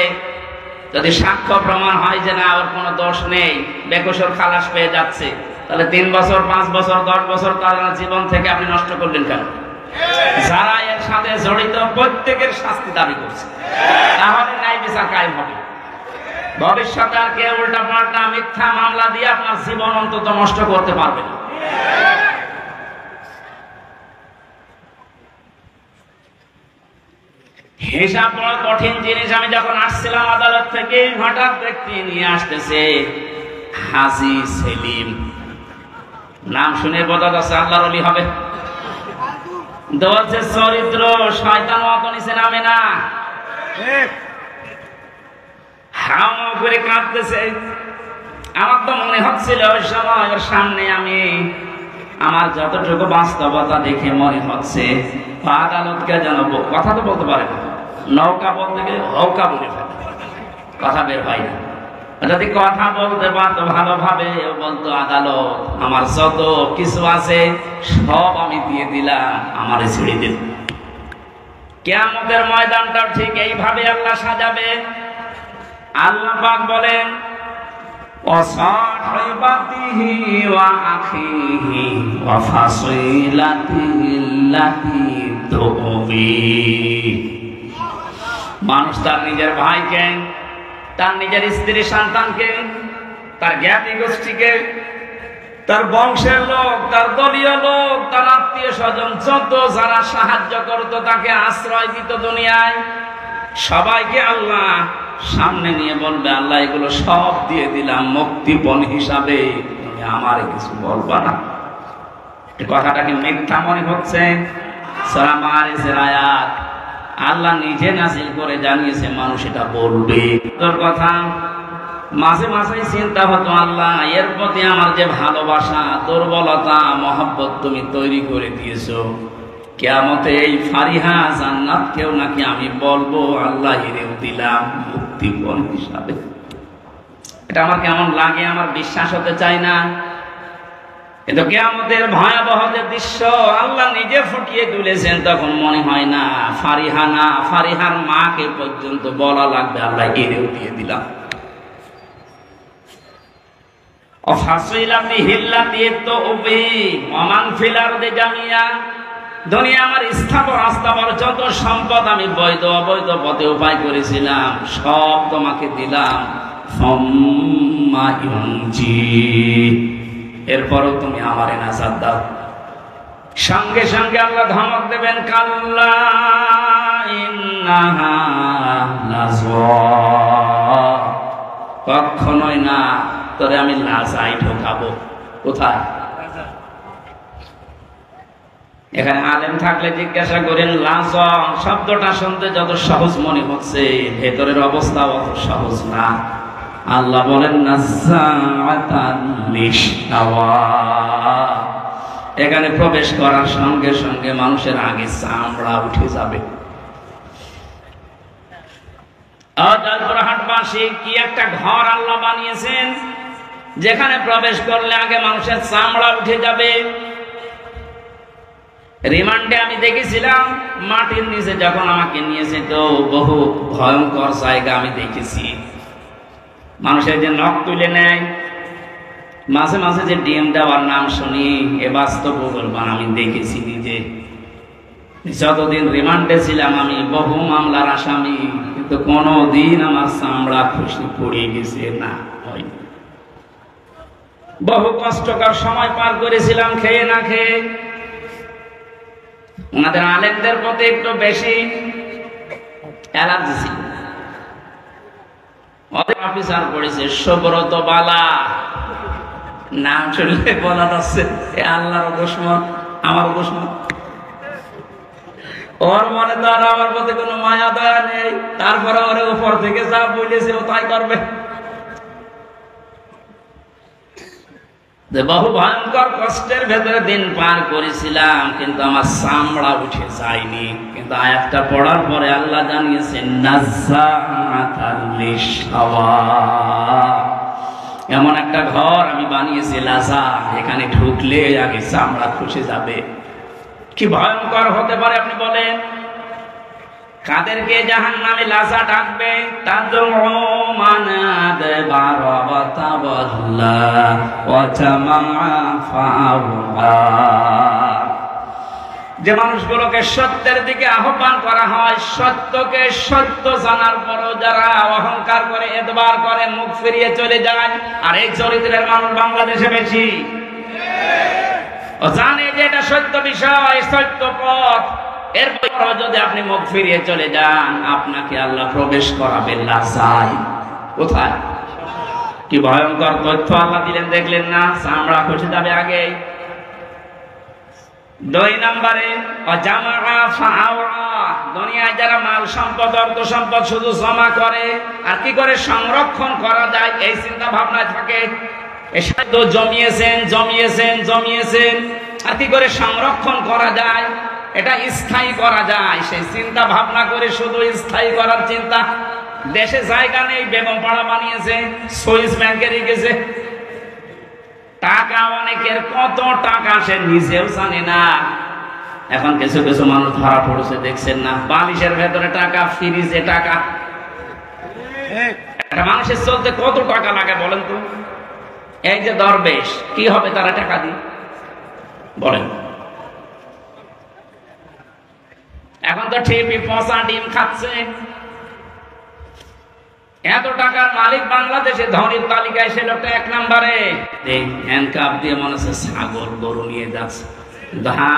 যদি সাক্ষ্য প্রমাণ হয় যে না ওর কোনো দোষ নেই, বেকসুর খালাস পেয়ে যাচ্ছে, তাহলে 3 বছর 5 বছর 10 বছর তার জীবন থেকে আপনি নষ্ট করলেন কেন? যারা এর সাথে জড়িত প্রত্যেকের শাস্তি দাবি করছে, তাহলে ন্যায় বিচার কায়েম হবে। ভবিষ্যতে আর কেউ উল্টা পাল্টা মিথ্যা মামলা দিয়ে আপনার জীবন অন্তত নষ্ট করতে পারবে না। হিসাব বড় কঠিন জিনিস। আমি যখন আসছিলাম আদালত থেকে, হঠাৎ ব্যক্তি নিয়ে আসতেছে হাজী সেলিম, নাম শুনে বোঝা যাচ্ছে আল্লাহর ওলি হবে। বলছে চরিত্র শয়তান মতো নিচে নামে না, হাওয়া করে কাঁদতেছে। আমার তো মনে হচ্ছিল ওই সময় ওর সামনে আমি আমার যতটুকু বাস্তবতা দেখে মনে হচ্ছে আদালতকে জানাবো, কথা তো বলতে পারে না, নৌকা বলতে গেলে হৌকা বলে ফেলে, কথা বের হয় না। যদি কথা বলতে পারতো ভালোভাবে, বলতো আদালত আমার যত কিছু আছে সব আমি দিয়ে দিলাম, আমারে ছেড়ে দিল। কিয়ামতের ময়দানটাও ঠিক এইভাবে আল্লাহ সাজাবে। আল্লাহ পাক বলেন ওয়াসাহিবাতিহি ওয়া আখিহি ওয়া ফাসিলাতিল্লাতি তুবি। মানুষ তার নিজের ভাইকে, তার নিজের স্ত্রী সন্তানকে, তার জ্ঞাতি গোষ্ঠীকে, তার বংশের লোক, তার দলীয় লোক, তার আত্মীয় স্বজন, যত যারা সাহায্য করতো, তাকে আশ্রয় দিত দুনিয়ায়, সবাইকে আল্লাহ সামনে নিয়ে বলবে আল্লাহ এগুলো সব দিয়ে দিলাম মুক্তিপণ হিসাবে, তুমি আমারে কিছু বলবা না। কথাটা কি মিথ্যা মনে হচ্ছে? সূরা মারিজের আয়াত আল্লাহ নিজে নাযিল করে জানিয়েছে মানুষ এটা বলবে। তোর কথা মাঝে মাঝে চিন্তা হতো আল্লাহ এর প্রতি আমার যে ভালোবাসা, দুর্বলতা, মহব্বত তুমি তৈরি করে দিয়েছো, কিয়ামতে এই ফারিহা জান্নাত কেউ নাকি আমি বলবো আল্লাহ এরেও দিলাম মুক্তিপণ হিসাবে। এটা আমার কেমন লাগে, আমার বিশ্বাস হতে চায় না। কিন্তু কিয়ামতের ভয়াবহ যে দৃশ্য আল্লাহ নিজে ফুটিয়ে তুলেছেন, তখন মনে হয় না ফারিহা না, ফারিহার মাকে পর্যন্ত বলা লাগবে আল্লাহ এরেও দিয়ে দিলাম। দুনিয়া আমার স্থাবর আস্থাবর যত সম্পদ আমি বৈধ অবৈধ পথে উপায় করেছিলাম সব তোমাকে দিলাম, এরপরও তুমি আমারে নাজাত দাও। সঙ্গে সঙ্গে আল্লাহ ধমক দেবেন কাল্লা ইন্নাহা লাযা, কখনোই না, তোরে আমি লাজায় ঢোকাবো। কোথায়? এখানে আলেম থাকলে জিজ্ঞাসা করেন লাজা শব্দটা শুনতে যত সহজ মনে হচ্ছে, ভেতরের অবস্থা অত সহজ না। আল্লাহ বলেন নাযাআতান লিশাওয়া, এখানে প্রবেশ করার সঙ্গে সঙ্গে মানুষের আগে চামড়া উঠে যাবে। হাটবাসী কি একটা ঘর আল্লাহ বানিয়েছেন যেখানে প্রবেশ করলে আগে মানুষের চামড়া উঠে যাবে। রিমান্ডে আমি দেখেছিলাম মাটির নিচে যখন আমাকে নিয়েছে, তো বহু ভয়ঙ্কর জায়গা আমি দেখেছি। মানুষের যে নখ তুলে নেয়, মাঝে মাঝে যে ডিএম দেওয়ার নাম শুনি, এ বাস্তব বলবান আমি দেখেছি নিজে। যতদিন রিমান্ডে ছিলাম আমি বহু মামলার আসামি, কিন্তু কোনদিন আমার চামড়া খুশি পড়ে গেছে না, হয়নি। বহু কষ্টকর সময় পার করেছিলাম খেয়ে না খেয়ে। ওনাদের আলেমদের প্রতি একটু বেশি অ্যালার্জি ছিল। অফিসার পড়েছে সুব্রত বালা, নাম শুনলে বলা যাচ্ছে আল্লাহর দুশমন, আমার দুশমন। ওর মনে তো আর আমার প্রতি কোনো মায়া দয়া নেই, তারপরে ওরে উপর থেকে যা বলেছে ও তাই করবে। বহু ভয়ঙ্কর কষ্টের ভেতরে দিন পার করেছিলাম, কিন্তু আমার চামড়া উঠে যায়নি। কিন্তু আয়াতটা পড়ার পরে আল্লাহ জানিয়েছেন নাজ্জাআতাল লিশাওয়া, এমন একটা ঘর আমি বানিয়েছি লাজা, এখানে ঢুকলে আগে চামড়া খসে যাবে। কি ভয়ঙ্কর হতে পারে আপনি বলেন? কাদেরকে জাহান্নামে লাজা ডাকবে? যে মানুষগুলোকে সত্যের দিকে আহ্বান করা হয়, সত্যকে সত্য জানার পরও যারা অহংকার করে, এতবার করে, মুখ ফিরিয়ে চলে যায়। আর এই চরিত্রের মানুষ বাংলাদেশে বেশি। ও জানে যে এটা সত্য বিষয়, সত্য পথ, এরপর যদি আপনি মুখ ফিরিয়ে চলে যান, আপনাকে আল্লাহ প্রবেশ করাবেন লাজায়। কোথায়? কি ভয়ঙ্কর তথ্য আল্লাহ দিলেন, দেখলেন না? চামড়া খসে যাবে আগে। 2 নম্বরে দুনিয়ায় যারা মাল সম্পদ, অর্থ সম্পদ শুধু জমা করে, আর কি করে সংরক্ষণ করা যায় এই চিন্তা ভাবনায় থাকে। জমিয়েছেন জমিয়েছেন জমিয়েছেন, আর কি করে সংরক্ষণ করা যায়, এটা স্থায়ী করা যায়, সেই চিন্তা ভাবনা করে শুধু স্থায়ী করার চিন্তা। দেশে জায়গা নেই, বেগম পাড়া বানিয়েছে, সুইস ব্যাংকে রেখেছে। টাকা অনেকের, কত টাকা সে নিজেও জানে না। এখন কিছু কিছু মানুষ ধরা পড়েছে, দেখছেন না? বালিশের ভেতরে টাকা, ফ্রিজে টাকা। একটা মানুষের চলতে কত টাকা লাগে বলেন তো? এই যে দরবেশ, কি হবে তারা টাকা দিয়ে বলেন? এখন তো ঠিকই পচা ডিম খাচ্ছে। এত টাকার মালিক বাংলাদেশে, ধনীর তালিকায় সে লোকটা 1 নম্বরে। হ্যান্ডকাপ দিয়ে মনে হচ্ছে ছাগল গরু নিয়ে যাচ্ছে।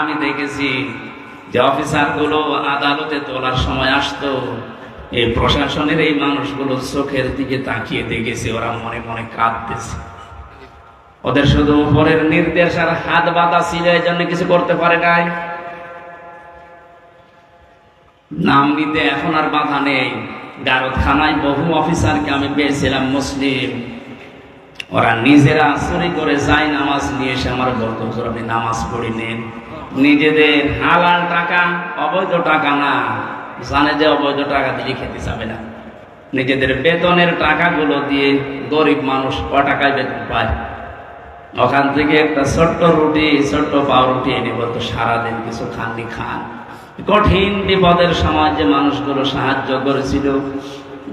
আমি দেখেছি যে অফিসার গুলো আদালতে তোলার সময় আসতো, এই প্রশাসনের এই মানুষগুলো চোখের দিকে তাকিয়ে দেখেছি, ওরা মনে মনে কাঁদতেছে। ওদের শুধু উপরের নির্দেশ আর হাত বাঁধা ছিল, এই জন্য কিছু করতে পারে নাই। নাম নিতে এখন আর বাধা নেই। গারদখানায় বহু অফিসারকে আমি পেয়েছিলাম মুসলিম, ওরা নিজেরা চুরি করে যায় নামাজ নিয়ে এসে আমার বলতো, আপনি নামাজ পড়ে নেন। নিজেদের হালাল টাকা, অবৈধ টাকা না, জানে যে অবৈধ টাকা দিয়ে খেতে যাবে না। নিজেদের বেতনের টাকাগুলো দিয়ে গরিব মানুষ 1 টাকায় বেতন পায়, ওখান থেকে একটা ছোট্ট রুটি, ছোট্ট পাউরুটি এনে বলতো সারাদিন কিছু খাননি খান। কঠিন বিপদের সময় যে মানুষগুলো সাহায্য করেছিল,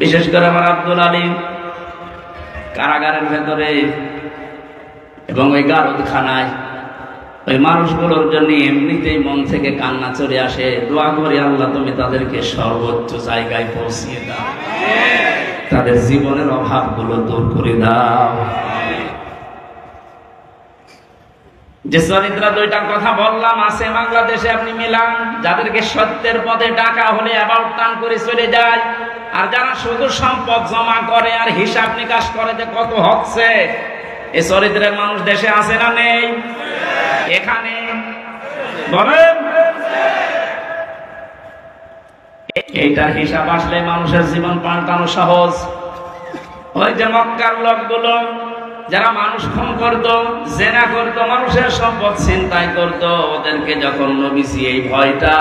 বিশেষ করে আমার আব্দুল আলীম কারাগারের ভেতরে এবং ওই গারদখানায়, ওই মানুষগুলোর জন্য এমনিতেই মন থেকে কান্না চলে আসে। দোয়া করি, আল্লাহ তুমি তাদেরকে সর্বোচ্চ জায়গায় পৌঁছিয়ে দাও, তাদের জীবনের অভাবগুলো দূর করে দাও। যে চরিত্র 2টার কথা বললাম আছে বাংলাদেশে, আপনি মিলান। যাদেরকে সত্যের পথে ডাকা হলে অ্যাবাউট টান করে চলে যায়, আর যারা শুধু সম্পদ জমা করে আর হিসাব নিকাশ করে যে কত হচ্ছে, এই চরিত্রের মানুষ দেশে আছে না নেই? এখানে বলেন, এইটার হিসাব আসলে মানুষের জীবন পাল্টানো সহজ। ওই যে মক্কার লোকগুলো যারা মানুষ খুন করত, জেনা করত, মানুষের সম্পদ ছিনতাই করত, ওদেরকে যখন নবীজি এই ভয়টা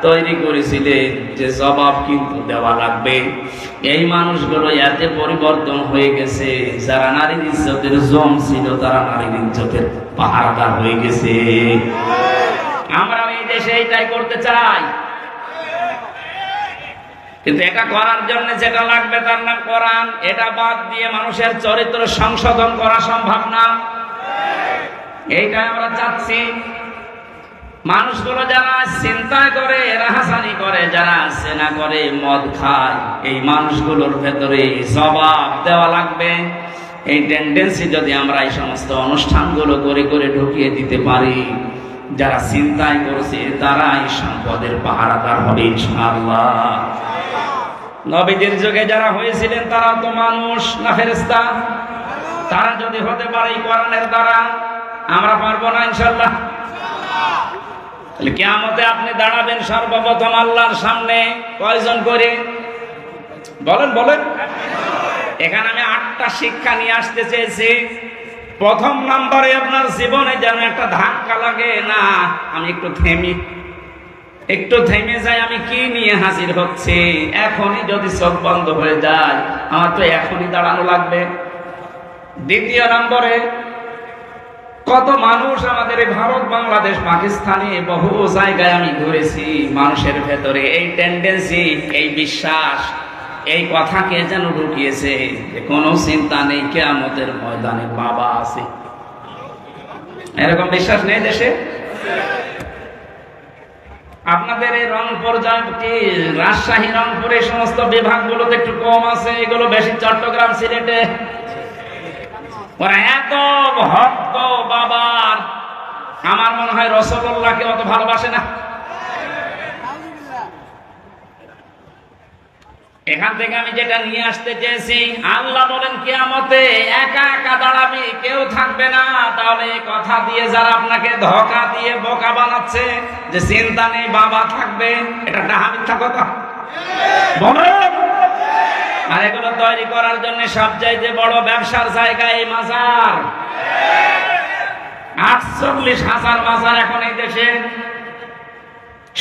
তৈরি করেছিলেন যে জবাব কিন্তু দেওয়া লাগবে, এই মানুষগুলো এতে পরিবর্তন হয়ে গেছে। যারা নারীর ইজ্জতের জম ছিল, তারা নারীর ইজ্জতের পাহারাদার হয়ে গেছে। আমরা এই দেশে এইটাই করতে চাই। কিন্তু এটা করার জন্য যেটা লাগবে তার নাম কোরআন। এটা বাদ দিয়ে মানুষের চরিত্র সংশোধন করা সম্ভব না। এইটাই আমরা চাচ্ছি। মানুষগুলো যারা চিন্তা করে, রাহাজানি করে, যারা সেনা করে, মদ খায়, এই মানুষগুলোর ভেতরে জবাব দেওয়া লাগবে। এই টেন্ডেন্সি যদি আমরা এই সমস্ত অনুষ্ঠানগুলো করে করে ঢুকিয়ে দিতে পারি, যারা চিন্তাই করছে তারাই সম্পদের পাহারাদার হবে ইনশাআল্লাহ। নবীদের যুগে যারা হয়েছিলেন তারা তো মানুষ না ফেরেশতা? তারা যদি হতে পারে এই কোরআনের দ্বারা, আমরা পারবো না ইনশাআল্লাহ? কিয়ামতে আপনি দাঁড়াবেন সর্বপ্রথম আল্লাহর সামনে কয়জন করে বলেন বলেন? এখানে আমি 8টা শিক্ষা নিয়ে আসতে চেয়েছি। প্রথম নম্বরে আপনার জীবনে যেন একটা ধাক্কা লাগে, না আমি একটু থেমে যাই, আমি কি নিয়ে হাজির হচ্ছে। এখনই যদি চোখ বন্ধ হয়ে যায়, আমার তো এখনই দাঁড়ানো লাগবে। দ্বিতীয় নম্বরে, কত মানুষ আমাদের ভারত, বাংলাদেশ, পাকিস্তানে বহু জায়গায় আমি ঘুরেছি, মানুষের ভেতরে এই টেন্ডেন্সি, এই বিশ্বাস, এই কথাকে যেন ঢুকিয়েছে যে কোনো চিন্তা নেই, কিয়ামতের ময়দানে বাবা আছে। এরকম বিশ্বাস নেই দেশে? আপনাদের এই রংপুর, রাজশাহী, রংপুর, এই সমস্ত বিভাগগুলোতে একটু কম আছে, এগুলো বেশি চট্টগ্রাম, সিলেটে। ওরা এত ভক্ত বাবার, আমার মনে হয় রাসূলুল্লাহকে অত ভালোবাসে না। এখান থেকে আমি যেটা নিয়ে আসতে চেয়েছি, আল্লাহ বলেন কিয়ামতে একা একা দাঁড়াবি, কেউ থাকবে না। তাহলে এই কথা দিয়ে যারা আপনাকে ধোঁকা দিয়ে বোকা বানাচ্ছে যে চিন্তা নেই বাবা থাকবে, এটা ডাহা মিথ্যা কথা বলেন। আর এগুলো তৈরি করার জন্য সবচাইতে বড় ব্যবসার জায়গা এই মাজার। 48,000 মাজার এখন এই দেশে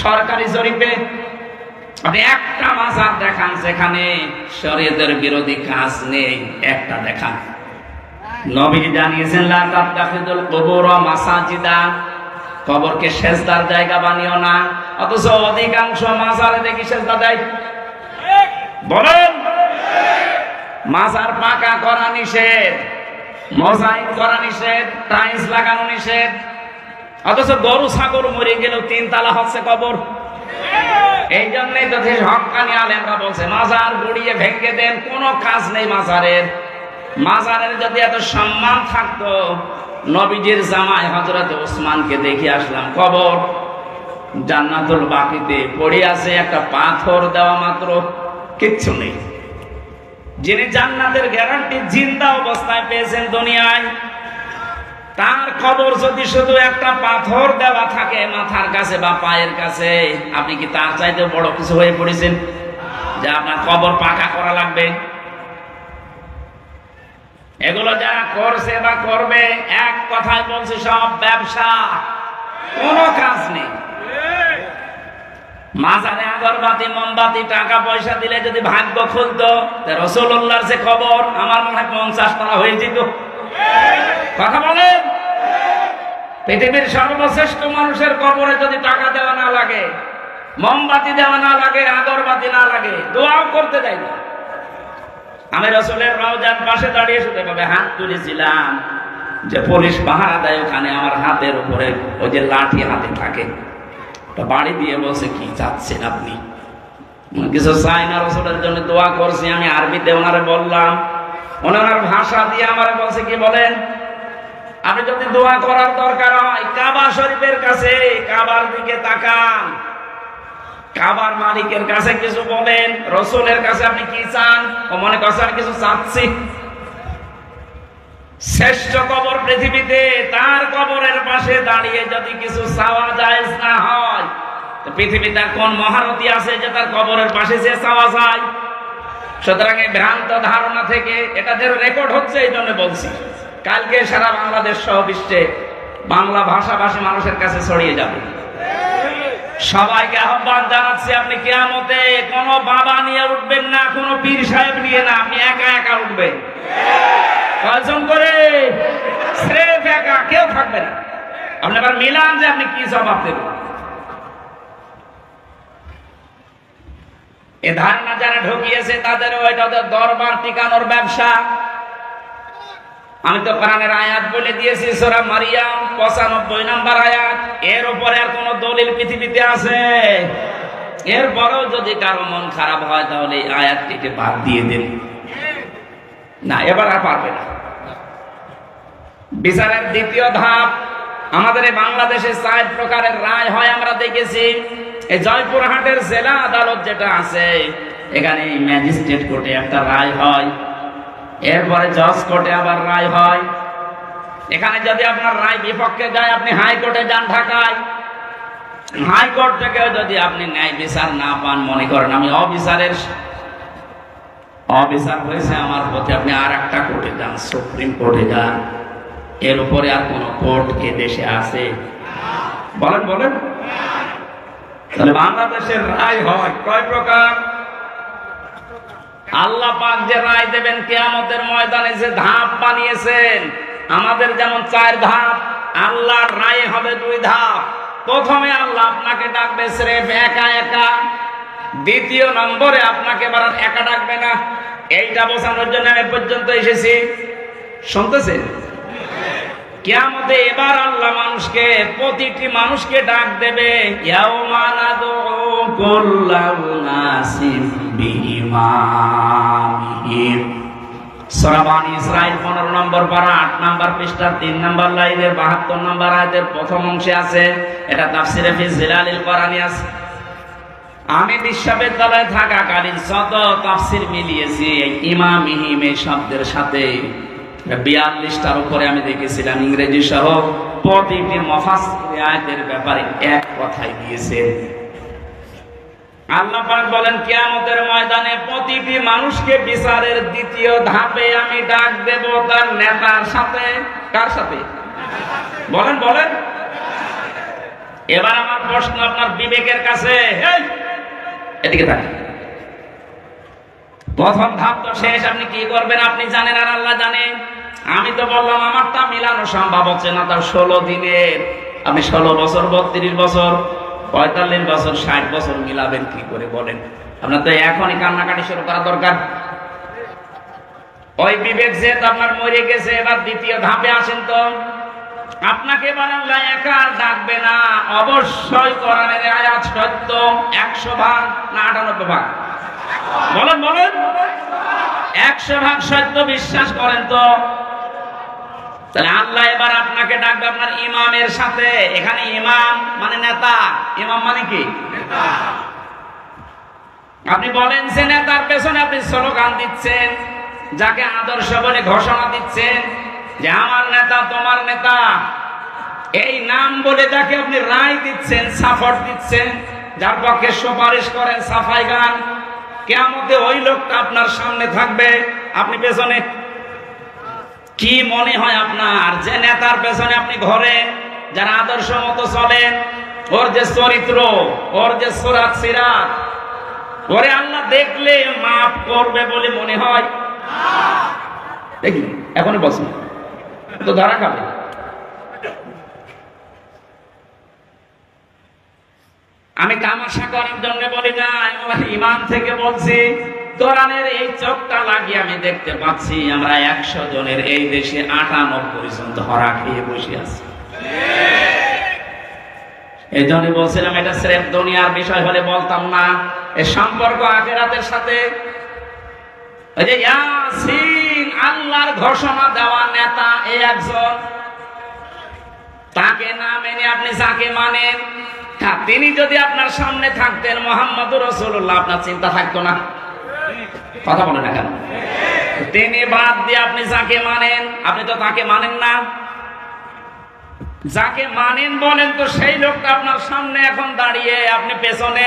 সরকারি জরিপে। আপনি একটা মাজার দেখান যেখানে শরীয়তের বিরোধী কাজ নেই, একটা দেখান। নবী জানিয়েছেন লা তাত্তাখিযুল কুবুর মাসাজিদা, কবরকে সেজদার জায়গা বানিও না। অথচ অধিকাংশ মাজারে দেখি সেজদা দেয়। বলেন, মাজার পাকা করা নিষেধ, মোজাইক করা নিষেধ, টাইলস লাগানো নিষেধ। অথচ গরু ছাগল মরে গেলেও 3 তালা হচ্ছে কবর। এই জন্যই তো হক্কানি আলেমরা বলছে মাজার গুড়িয়ে ভেঙে দেন, কোনো কাজ নেই মাজারের। মাজারের যদি এত সম্মান থাকতো, নবীজির জামাই হযরত ওসমানকে দেখে আসলাম, কবর জান্নাতুল বাকিতে পড়ে আছে, একটা পাথর দেওয়া মাত্র, কিচ্ছু নেই। যিনি জান্নাতের গ্যারান্টি জিন্দা অবস্থায় পেয়েছেন দুনিয়ায়, তার কবর যদি শুধু একটা পাথর দেওয়া থাকে মাথার কাছে বা পায়ের কাছে, আপনি কি তার চাইতে বড় কিছু হয়ে পড়েছেন যে আপনার কবর পাকা করা লাগবে? এগুলো যারা করছে বা করবে, এক কথায় বলছে সব ব্যবসা, কোনো কাজ নেই। মাজারে আগরবাতি, মোমবাতি, টাকা পয়সা দিলে যদি ভাগ্য খুলতো, রাসূলুল্লাহর যে কবর আমার মনে হয় 50 তলা হয়ে যেত। কথা বলেন, পৃথিবীর সর্বশ্রেষ্ঠ মানুষের কবরে যদি টাকা দেওয়া না লাগে, মোমবাতি দেওয়া না লাগে, আগরবাতি না লাগে, দোয়াও করতে দেয় না। আমি রাসূলের রওজার পাশে দাঁড়িয়ে শুধু এভাবে হাত তুলেছিলাম যে পুলিশ পাহারা দেয় ওখানে, আমার হাতের উপরে ওই যে লাঠি হাতে থাকে, বাড়ি দিয়ে বলছে কি চাচ্ছেন আপনি? কিছু চাই না, রাসূলের জন্য দোয়া করছি। আমি আরবিতে ওনারে বললাম, ওনার ভাষা দিয়ে আমারে বলছে কি বলেন, আপনি যদি দোয়া করার দরকার হয় কাবা শরীফের কাছে, কাবার দিকে তাকান, কাবার মালিকের কাছে কিছু বলেন। রাসূলের কাছে আপনি কি চান? ও মনে করছে আমি কিছু চাচ্ছি। শ্রেষ্ঠ কবর পৃথিবীতে, তার কবরের পাশে দাঁড়িয়ে যদি কিছু চাওয়া জায়েজ না হয়, তো পৃথিবীতে কোন মহারথী আছে যে তার কবরের পাশে যে চাওয়া যায়? সুতরাং এই ভ্রান্ত ধারণা থেকে, এটা যে রেকর্ড হচ্ছে এই জন্য বলছি, কালকে সারা বাংলাদেশ সহ বিশ্বে বাংলা ভাষাভাষী মানুষের কাছে ছড়িয়ে যাবে। সবাইকে আহ্বান জানাচ্ছি, আপনি কিয়ামতে কোনো বাবা নিয়ে উঠবেন না, কোনো পীর সাহেব নিয়ে না, আপনি একা একা উঠবেন। কয়জন করে? স্রেফ একা, কেউ থাকবে না। আপনি আবার মিলান যে আপনি কি জবাব দেবেন। এ ধারণা যারা ঢুকিয়েছে তাদের ওইটা দরবার টিকানোর ব্যবসা। আমি তো কোরআনের আয়াত বলে দিয়েছি, সূরা মারিয়াম 95 নম্বর আয়াত। এর উপরে আর কোন দলিল পৃথিবীতে আছে? এরপরেও যদি কারো মন খারাপ হয় তাহলে এই আয়াতটিকে বাদ দিয়ে দিন। না, এবার আর পারবে না। বিচারের দ্বিতীয় ধাপ, আমাদের এই বাংলাদেশে 4 প্রকারের রায় হয় আমরা দেখেছি। এই জয়পুরহাটের জেলা আদালত যেটা আছে, এখানে ম্যাজিস্ট্রেট কোর্টে একটা রায় হয়, এরপরে জজ কোর্টে আবার রায় হয়। এখানে যদি আপনার রায় বিপক্ষে যায়, আপনি হাইকোর্টে যান ঢাকায়। হাইকোর্ট থেকেও যদি আপনি ন্যায় বিচার না পান, মনে করেন আমি অবিচার হয়েছে আমার প্রতি, আপনি আর একটা কোর্টে যান, সুপ্রিম কোর্টে যান। এর উপরে আর কোন কোর্ট এ দেশে আছে? বলেন বলেন। তাহলে বাংলাদেশের রায় হয় কয় প্রকার? আল্লাহ পাক যে রায় দেবেন কিয়ামতের ময়দানে, যে ধাপ বানিয়েছেন, আমাদের যেমন 4 ধাপ, আল্লাহর রায় হবে 2 ধাপ। প্রথমে আল্লাহ আপনাকে ডাকবে স্রেফ একা একা, দ্বিতীয় নম্বরে আপনাকে এবার একা ডাকবে না। এইটা বোঝানোর জন্য আমি পর্যন্ত এসেছি, শুনতেছেন? কিয়ামতে এবার আল্লাহ মানুষকে, প্রতিটি মানুষকে ডাক দেবে, ইয়াউমা নাদউ কুল্লাু নাসিম বিইমামিহিম। সূরা বানী ইসরাঈল 15 নম্বর পারা 8 নম্বর পৃষ্ঠা 3 নম্বর লাইনের 72 নম্বর আয়াতের প্রথম অংশে আছে। এটা তাফসীরে ফি জিলালিল কোরআনে আছে। আমি বিশ্ববিদ্যালয়ে থাকাকালীন শত তাফসীর মিলিয়েছি এই ইমামিহিম এই শব্দের সাথে। 42টার উপরে আমি দেখেছিলাম ইংরেজি সহ। প্রতিটি মুফাসসির আয়াতের ব্যাপারে এক কথাই দিয়েছেন। আল্লাহ পাক বলেন কিয়ামতের ময়দানে প্রতিটি মানুষকে বিচারের দ্বিতীয় ধাপে আমি ডাক দেব তার নেতার সাথে। কার সাথে? বলেন বলেন। এবার আমার প্রশ্ন আপনার বিবেকের কাছে, এদিকে তাকান। প্রথম ধাপ তো শেষ, আপনি কি করবেন আপনি জানেন আর আল্লাহ জানেন। আমি তো বললাম আমারটা মিলানো সম্ভব হচ্ছে না, তার 16 দিনের। আপনি 16 বছর, 32 বছর, 45 বছর, 60 বছর মিলাবেন কি করে বলেন? আপনার তো এখনই কান্নাকাটি শুরু করা দরকার। ওই বিবেক যে আপনার মরে গেছে, এবার দ্বিতীয় ধাপে আসেন তো। আপনাকে এবার আল্লাহ একা ডাকবে না, অবশ্যই কোরআনের আয়াত সত্য। 100 ভাগ না 98 ভাগ? বলেন বলেন। 100 ভাগ সত্য বিশ্বাস করেন তো? তাহলে আল্লাহ এবার আপনাকে ডাকবে আপনার ইমামের সাথে। এখানে ইমাম মানে নেতা, ইমাম মানে কি? নেতা। আপনি বলেন যে নেতার পেছনে আপনি স্লোগান দিচ্ছেন, যাকে আদর্শ বলে ঘোষণা দিচ্ছেন যে আমার নেতা তোমার নেতা, এই নাম বলে যাকে আপনি রায় দিচ্ছেন, সাপোর্ট দিচ্ছেন, যার পক্ষে সুপারিশ করেন, সাফাই গান, কিয়ামতে ওই লোকটা আপনার সামনে থাকবে, আপনি পেছনে। কি মনে হয় আপনার যে নেতার পেছনে আপনি ঘোরেন, যারা আদর্শ মতো চলেন, ওর যে চরিত্র, ওর যে সুরাত সিরাত, ওরে আল্লাহ দেখলে মাফ করবে বলে মনে হয়? দেখি এখনই বলছি তো ধরা খাবে। আমি তামাশা করার জন্য বলি না, আমি ইমান থেকে বলছি। কোরআনের এই চোখটা লাগিয়ে আমি দেখতে পাচ্ছি আমরা 100 জনের এই দেশে 98 জন ধরা খেয়ে বসে আছি। এই জন্য বলছিলাম এটা স্রেফ দুনিয়ার বিষয় হলে বলতাম না, এর সম্পর্ক আখিরাতের সাথে। ওই যে ইয়াসিন, আল্লাহর ঘোষণা দেওয়া নেতা এই একজন, তাকে না মেনে আপনি যাকে মানেন, তিনি যদি আপনার সামনে থাকতেন মুহাম্মদুর রাসূলুল্লাহ, আপনার চিন্তা থাকতো না? কথা বলেন না কেন? তিনি বাদ দিয়ে আপনি যাকে মানেন, আপনি তো তাকে মানেন না। যাকে মানেন বলেন তো সেই লোকটা আপনার সামনে এখন দাঁড়িয়ে, আপনি পেছনে।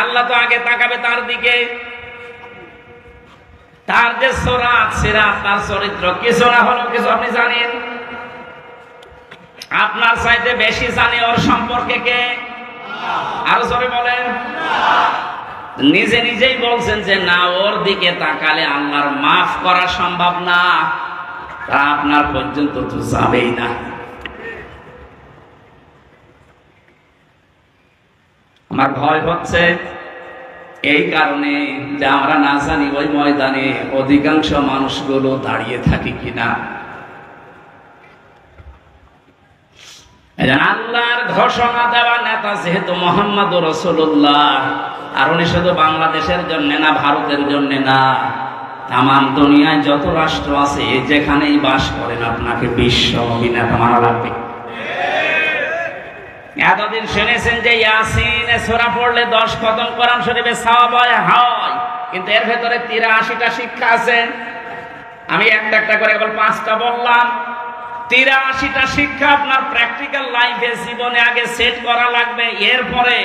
আল্লাহ তো আগে তাকাবে তার দিকে। তার যে সুরাত সিরাত, তার চরিত্র, কিছু না হলেও কিছু আপনি জানেন। আপনার চাইতে বেশি জানে ওর সম্পর্কে কে? আরো জোরে বলেন। নিজে নিজেই বলছেন যে না, ওর দিকে তাকালে আল্লাহর মাফ করা সম্ভব না, তা আপনার পর্যন্ত তো যাবেই না। আমার ভয় হচ্ছে এই কারণে যে আমরা না জানি ওই ময়দানে অধিকাংশ মানুষগুলো দাঁড়িয়ে থাকে কিনা। আল্লাহর ঘোষণা দেওয়া নেতা যেহেতু মুহাম্মদুর রাসূলুল্লাহ, আর উনি শুধু বাংলাদেশের জন্য না, ভারতের জন্য না, তামাম দুনিয়ায় যত রাষ্ট্র আছে যেখানেই বাস করেন আপনাকে বিশ্ব নেতা মানা লাগবে। এতদিন শুনেছেন যে ইয়াসিনে সূরা পড়লে 10 খতম কোরআন শরীফে সওয়াব হয়, কিন্তু এর ভেতরে 83টা শিক্ষা আছে। আমি একটা একটা করে কেবল 5টা বললাম। 83টা শিক্ষা আপনার প্র্যাকটিক্যাল লাইফে জীবনে আগে সেট করা লাগবে। এরপরে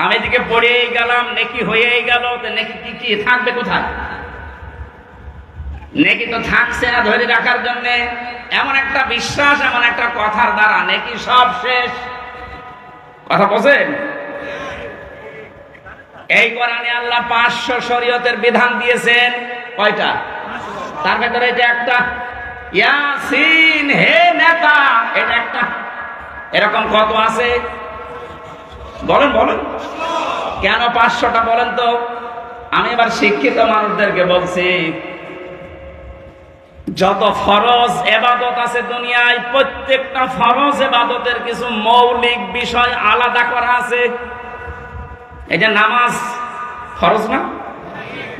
আমি এদিকে পড়েই গেলাম, নেকি হয়েই গেল, তো নেকি কি থাকবে কোথায়? নেকি তো থাকছে না ধরে রাখার জন্য। এমন একটা বিশ্বাস, এমন একটা কথার দ্বারা নেকি সব শেষ। কথা বলেন? এই কোরআনে আল্লাহ 500 শরীয়তের বিধান দিয়েছেন। কয়টা? তার ভেতরে এটা একটা। ইয়াসিন হে নেতা, এটা একটা। এরকম কত আছে বলেন বলেন? কেন 500টা বলেন তো? আমি এবার শিক্ষিত মানুষদেরকে বলছি, যত ফরজ ইবাদত আছে দুনিয়ায়, প্রত্যেকটা ফরজ ইবাদতের কিছু মৌলিক বিষয় আলাদা করা আছে। এই যে নামাজ ফরজ না,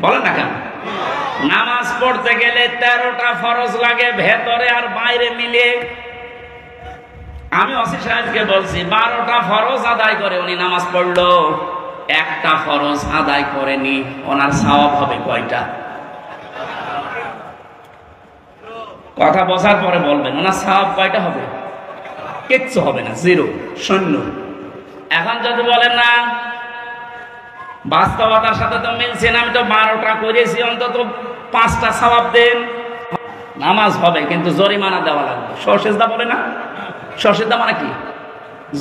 বলেন না কেন? নামাজ পড়তে গেলে 13টা ফরজ লাগে, ভেতরে আর বাইরে মিলে। আমি ওসি সাহেবকে বলছি 12টা ফরজ আদায় করে উনি নামাজ পড়লো, একটা ফরজ আদায় করেনি, ওনার সওয়াব হবে কয়টা? কথা বোঝার পরে বলবেন ওনার সওয়াব কয়টা হবে? কিচ্ছু হবে না, 0, শূন্য। এখন যদি বলেন না বাস্তবতার সাথে তো মিলছে না, আমি তো 12টা করেছি, অন্তত 5টা সওয়াব দেন। নামাজ হবে কিন্তু জরিমানা দেওয়া লাগবে। সরসেজদা বলে না? সরসেজদা মানে কি?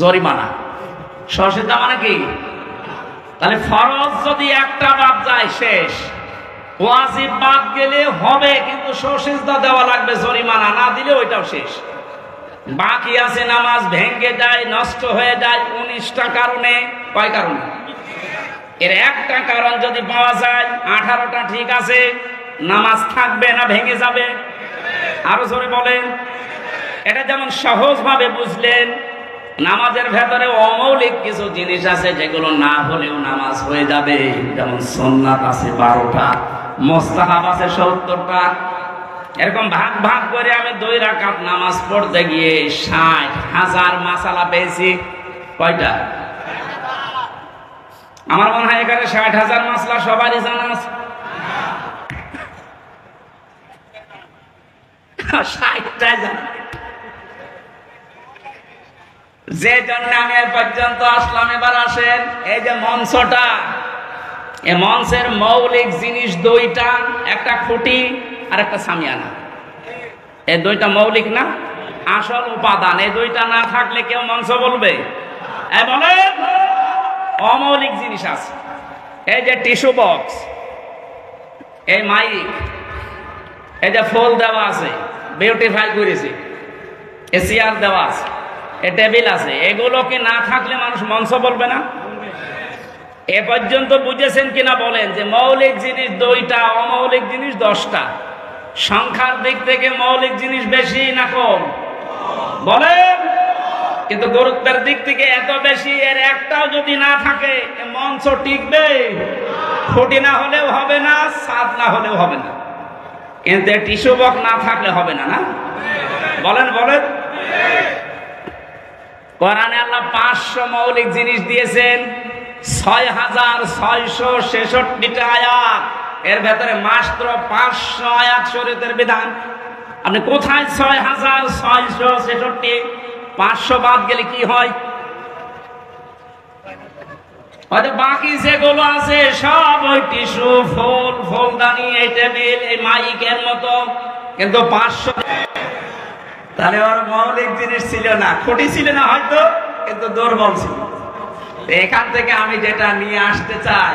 জরিমানা। সরসেজদা মানে কি? তাহলে ফরজ যদি একটা বাদ যায় শেষ, ওয়াজিব বাদ গেলে হবে, কিন্তু সরসেজদা দেওয়া লাগবে, জরিমানা না দিলে ওইটাও শেষ। বাকি আছে নামাজ ভেঙে যায়, নষ্ট হয়ে যায় 19টা কারণে। কয় কারণে? এর একটা কারণ যদি পাওয়া যায়, 18টা ঠিক আছে, নামাজ থাকবে না ভেঙে যাবে? আরো জোরে বলেন। এটা যেমন সহজ ভাবে বুঝলেন, নামাজের ভেতরে অমৌলিক কিছু জিনিস আছে যেগুলো না হলেও নামাজ হয়ে যাবে। যেমন সুন্নাত আছে 12টা, মুস্তাহাব আছে 70টা। এরকম ভাগ ভাগ করে আমি 2 রাকাত নামাজ পড়তে গিয়ে 60,000 মাসালা পেয়েছি। কয়টা? আমার মনে হয় এখানে 60,000 মাসলা সবারই জানা আছে। 60টাই জানা। যে জন্য আমি এ পর্যন্ত আসলাম, এবার আসেন। এই যে মঞ্চটা, এই মঞ্চের মৌলিক জিনিস 2টা, একটা খুঁটি আর একটা সামিয়ানা। এই 2টা মৌলিক না, আসল উপাদান। এই 2টা না থাকলে কেউ মঞ্চ বলবে? বলেন। অমৌলিক জিনিস আছে, এই যে টিস্যু বক্স, এই মাইক, এই যে ফুল দেওয়া আছে, বিউটিফাই করেছে, এই চেয়ার দেওয়া আছে, এই টেবিল আছে। এগুলো কি না থাকলে মানুষ মঞ্চ বলবে না? এ পর্যন্ত বুঝেছেন কিনা বলেন? যে মৌলিক জিনিস 2টা, অমৌলিক জিনিস 10টা। সংখ্যার দিক থেকে মৌলিক জিনিস বেশি না কম? বলেন। কিন্তু গুরুত্বের দিক থেকে এত বেশি, এর একটাও যদি না থাকে মঞ্চ টিকবে? খুঁটি না হলেও হবে না, ছাদ না হলেও হবে না, কিন্তু টিস্যু বক্স না থাকলে হবে না। না বলেন বলেন। কোরআনে আল্লাহ 500 মৌলিক জিনিস দিয়েছেন, 6,666টা আয়াত। এর ভেতরে মাত্র 500 আয়াত শরীয়তের বিধান। আপনি কোথায় 6,666? 500 বাদ গেলে কি হয়? হয়তো বাকি যেগুলো আছে সব ওই টিস্যু, ফুল, ফুলদানি, এই টেবিল, এই মাইকের মতো, কিন্তু 500। তাহলে ওর মৌলিক জিনিস ছিল না, খুঁটি ছিল না হয়তো, কিন্তু দুর্বল ছিল। এখান থেকে আমি যেটা নিয়ে আসতে চাই,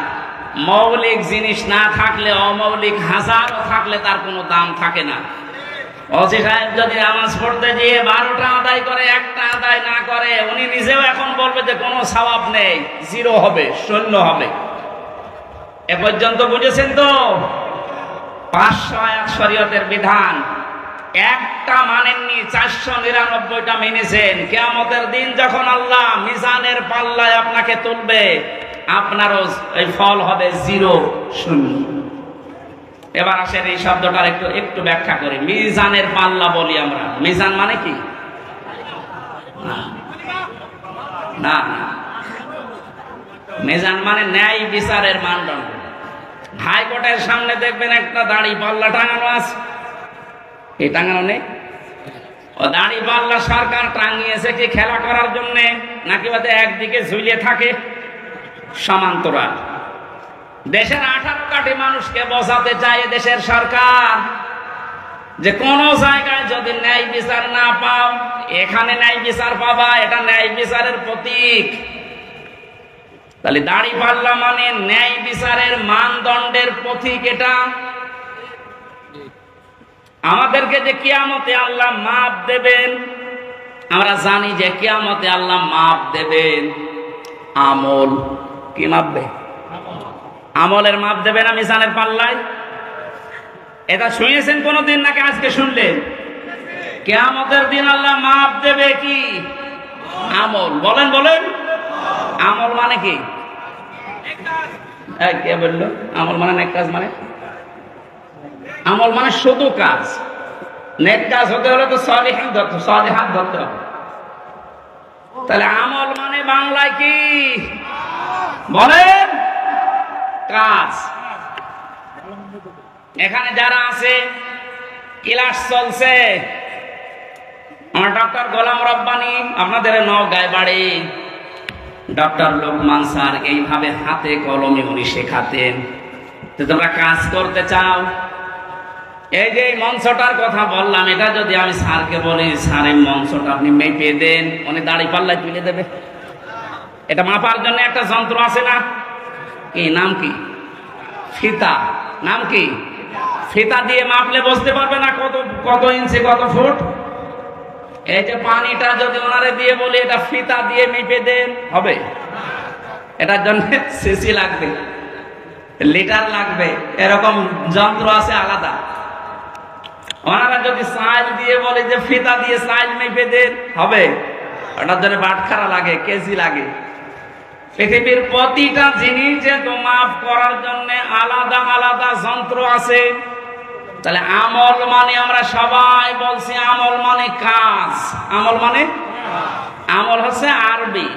মৌলিক জিনিস না থাকলে, অমৌলিক হাজারও থাকলে তার কোনো দাম থাকে না। ওসি সাহেব যদি নামাজ পড়তে গিয়ে 12টা আদায় করে, একটা আদায় না করে, উনি নিজেও এখন বলবে যে কোনো সওয়াব নেই, 0 হবে, শূন্য হবে। এ পর্যন্ত বুঝেছেন তো? 500 আয়াত শরীয়তের বিধান, একটা মানেননি, 499টা মেনেছেন। কিয়ামতের দিন যখন আল্লাহ মিজানের পাল্লায় আপনাকে তুলবে, আপনারও এই ফল হবে 0, 0। এবার আসেন এই শব্দটার একটু ব্যাখ্যা করি। মিজানের পাল্লা বলি আমরা, মিজান মানে কি? না, মিজান মানে ন্যায় বিচারের মানদণ্ড। হাইকোর্টের সামনে দেখবেন একটা দাড়ি পাল্লা টাঙানো আছে, এই টাঙানো নেই? ও দাড়ি পাল্লা সরকার টাঙিয়েছে কি খেলা করার জন্য, নাকি ওতে একদিকে ঝুলিয়ে থাকে সমান্তরাল? দেশের 18 কোটি মানুষকে বোঝাতে চায় দেশের সরকার যে কোন জায়গায় যদি ন্যায় বিচার না পাও, এখানে ন্যায় বিচার পাবা, এটা ন্যায় বিচারের প্রতীক। তাহলে দাড়ি পাল্লা মানে ন্যায় বিচারের মানদণ্ডের প্রতীক। এটা আমাদেরকে যে কিয়ামতে আল্লাহ মাপ দেবেন, আমরা জানি যে কিয়ামতে আল্লাহ মাপ দেবেন আমল। কি মাপবে? আমলের মাপ দেবে না মিজানের পাল্লায়? এটা শুনেছেন কোনদিন নাকি আজকে শুনলেন? কিয়ামতের দিন আল্লাহ মাপ দেবে কি? আমল। বলেন বলেন, আমল মানে কি? কে বললো আমল মানে নেক কাজ? মানে আমল মানে শুধু কাজ। নেক কাজ হতে হলে তো সালিহাত ধরতে হবে। তাহলে আমল মানে বাংলায় কি বলেন? কাজ। এখানে যারা আছে, ক্লাস চলছে, আমার ডক্টর গোলাম রব্বানী, আপনাদের নওগাঁয় বাড়ি, ডক্টর লোকমান স্যার এইভাবে হাতে কলমে উনি শেখাতেন। তো তোমরা কাজ করতে চাও, এই যে মঞ্চটার কথা বললাম, এটা যদি আমি স্যারকে বলি, স্যার এই মঞ্চটা আপনি মেপে দেন, উনি দাড়ি পাল্লায় তুলে দেবে। এটা মাপার জন্য একটা যন্ত্র আছে না? কি নাম? কি? ফিতা। নাম কি? ফিতা দিয়ে মাপলে বুঝতে পারবে না কত ইঞ্চি কত ফুট। এই যে পানিটা যদি ওনারে দিয়ে বলি এটা ফিতা দিয়ে মেপে দেন, হবে? এটার জন্য সিসি লাগবে, লিটার লাগবে, এরকম যন্ত্র আছে আলাদা। ওনারা যদি সাইজ দিয়ে বলে যে ফিতা দিয়ে সাইজ মেপে দেন, হবে? ওটার জন্য বাটখারা লাগে, কেজি লাগে। পৃথিবীর প্রতিটা জিনিস যে মাপ করার জন্য আলাদা আলাদা যন্ত্র আছে। তাহলে আমল মানে আমরা সবাই বলছি আমল মানে কাজ। আমল মানে, আমল হচ্ছে আরবি,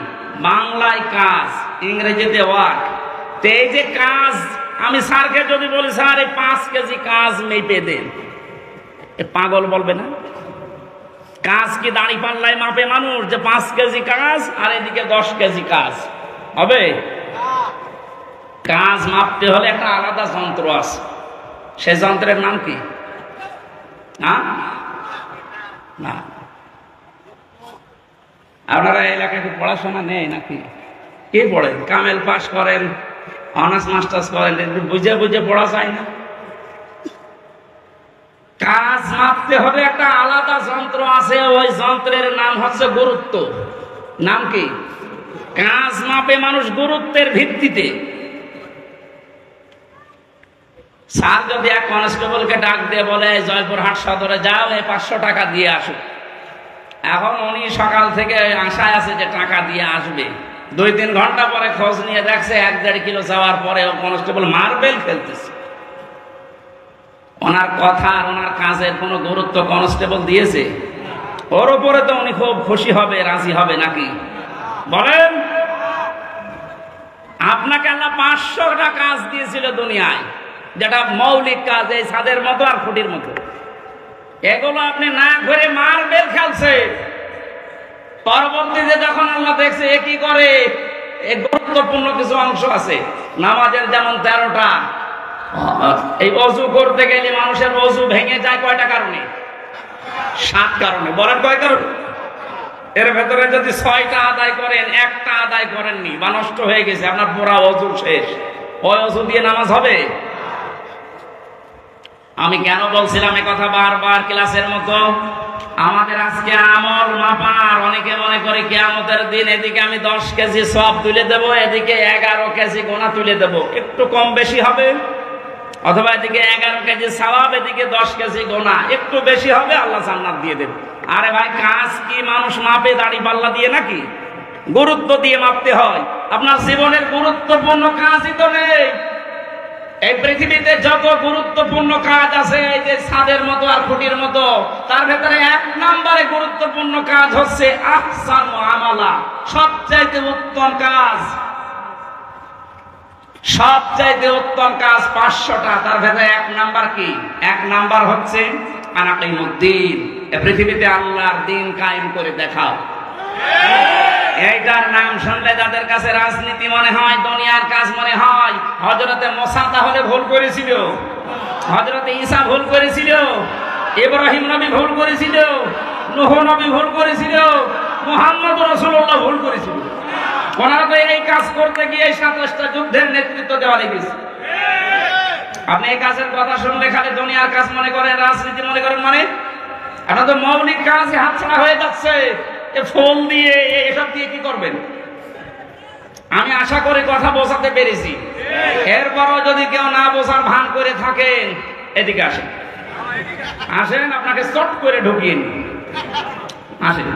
বাংলায় কাজ, ইংরেজিতে ওয়ার্ক। তো এই যে কাজ, আমি স্যারকে যদি বলি স্যার এই 5 কেজি কাজ মেপে দেন, পাগল বলবে না? কাজ কি দাড়ি পাল্লায় মাপে মানুষ যে 5 কেজি কাজ আর এদিকে 10 কেজি কাজ? হবে? কাজ মাপতে হলে একটা আলাদা যন্ত্র আছে। সেই যন্ত্রের নাম কি? না, আপনারা এলাকায় পড়াশোনা নেই নাকি? কি পড়েন? কামেল পাস করেন, অনার্স মাস্টার্স করেন, বুঝে বুঝে পড়া যায় না? কাজ মাপতে হলে একটা আলাদা যন্ত্র আছে, ওই যন্ত্রের নাম হচ্ছে গুরুত্ব। নাম কি? কাজ মাপে মানুষ গুরুত্বের ভিত্তিতে। স্যার যদি এক কনস্টেবলকে ডাক দিয়ে বলে জয়পুরহাট সদরে যাও, 500 টাকা দিয়ে আসো, এখন উনি সকাল থেকে আশায় আছে যে টাকা দিয়ে আসবে। 2-3 ঘন্টা পরে খোঁজ নিয়ে দেখছে 1-1.5 কিলো যাওয়ার পরে কনস্টেবল মার্বেল খেলতেছে। ওনার কথা আর ওনার কাজের কোনো গুরুত্ব কনস্টেবল দিয়েছে? ওর উপরে তো উনি খুব খুশি হবে, রাজি হবে নাকি? বলেন। আপনাকে আল্লাহ 500টা কাজ দিয়েছিল দুনিয়ায়, যেটা মৌলিক কাজ, এই ছাদের মতো আর খুঁটির মতো। এগুলো আপনি না করে মার্বেল খেলছে। পরবর্তীতে যখন আল্লাহ দেখছে এ কি করে, এই গুরুত্বপূর্ণ কিছু অংশ আছে নামাজের, যেমন 13টা। এই অজু করতে গেলে মানুষের অজু ভেঙে যায় কয়টা কারণে? 7 কারণে। বলেন কয় কারণে? এর ভেতরে যদি 6টা আদায় করেন, 1টা আদায় করেননি বা নষ্ট হয়ে গেছে, আপনার পুরা অজু শেষ। ওই অজু দিয়ে নামাজ হবে? আমি কেন বলছিলাম এ কথা বারবার ক্লাসের মতো? আমাদের আজকে আমল মাপার, অনেকে মনে করে কিয়ামতের দিন এদিকে আমি 10 কেজি সওয়াব তুলে দেব, এদিকে 11 কেজি গোনা তুলে দেব, একটু কম বেশি হবে, অথবা এদিকে 11 কেজি সওয়াব, এদিকে 10 কেজি গোনা, একটু বেশি হবে, আল্লাহ জান্নাত দিয়ে দেবে। আরে ভাই, কাজ কি মানুষ মাপে দাড়ি পাল্লা দিয়ে নাকি? গুরুত্ব দিয়ে মাপতে হয়। আপনার জীবনের গুরুত্বপূর্ণ কাজই তো নেই। এই পৃথিবীতে যত গুরুত্বপূর্ণ কাজ আছে, এই যে ছাদের মতো আর খুঁটির মতো, তার ভেতরে 1 নম্বরে গুরুত্বপূর্ণ কাজ হচ্ছে আহসানু আমালা, সবচাইতে উত্তম কাজ। সবচাইতে উত্তম কাজ 500টা, তার ভেতরে 1 নাম্বার কি? 1 নাম্বার হচ্ছে আনাকিমুদ্দিন, এই পৃথিবীতে আল্লাহর দিন কায়েম করে দেখাও। এইটার নাম শুনলে যাদের কাছে রাজনীতি মনে হয়, দুনিয়ার কাজ মনে হয়। হযরতে মুসা তাহলে ভুল করেছিল, হযরতে ঈসা ভুল করেছিল, ইব্রাহিম নবী ভুল করেছিল, নূহ নবী ভুল করেছিল, মুহাম্মদ রাসূলুল্লাহ ভুল করেছিল। ওনারা তো এই কাজ করতে গিয়ে 27টা যুদ্ধের নেতৃত্ব দেওয়া লেগেছে। আপনি এই কাজের কথা শুনলে খালি দুনিয়ার কাজ মনে করেন, রাজনীতি মনে করেন, মানে আপনার তো মৌলিক কাজ হাতছাড়া হয়ে যাচ্ছে। ফোন দিয়ে এসব দিয়ে কি করবেন? আমি আশা করি কথা বোঝাতে পেরেছি। এরপরও যদি কেউ না বোঝার ভান করে থাকেন, এদিকে আসেন, আসেন, আপনাকে চট করে ঢুকিয়ে নিন, আসেন।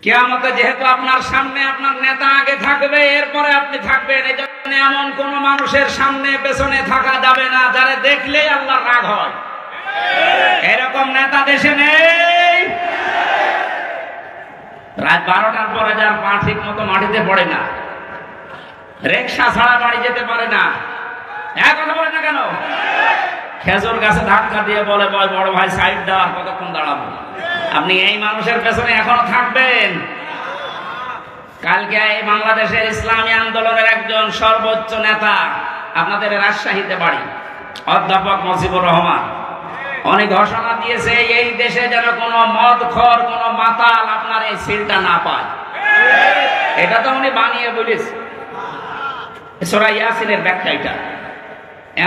কিয়ামতে যেহেতু আপনার সামনে আপনার নেতা আগে থাকবে, এরপরে আপনি থাকবেন, এই জন্য এমন কোন মানুষের সামনে পেছনে থাকা যাবে না যারা দেখলে আল্লাহর রাগ হয়। এরকম নেতা দেশে নেই। রাত 12টার পরে যার পা ঠিক মতো মাটিতে পড়ে না, রিকশা ছাড়া বাড়ি যেতে পারে না, কথা বলে না কেন? খেজুর গাছে ধাক্কা দিয়ে বলে, বড় ভাই সাইড দাও, আর কতক্ষণ দাঁড়াবো? আপনি এই মানুষের পেছনে এখনো থাকবেন? কালকে এই বাংলাদেশের ইসলামী আন্দোলনের একজন সর্বোচ্চ নেতা, আপনাদের রাজশাহীতে বাড়ি, অধ্যাপক মুজিবুর রহমান, উনি ঘোষণা দিয়েছে এই দেশে যেন কোনো মদখোর, কোনো মাতাল আপনার এই সিলটা না পায়। এটা তো উনি বানিয়ে বলেছে, সূরা ইয়াসিনের ব্যাখ্যা এটা।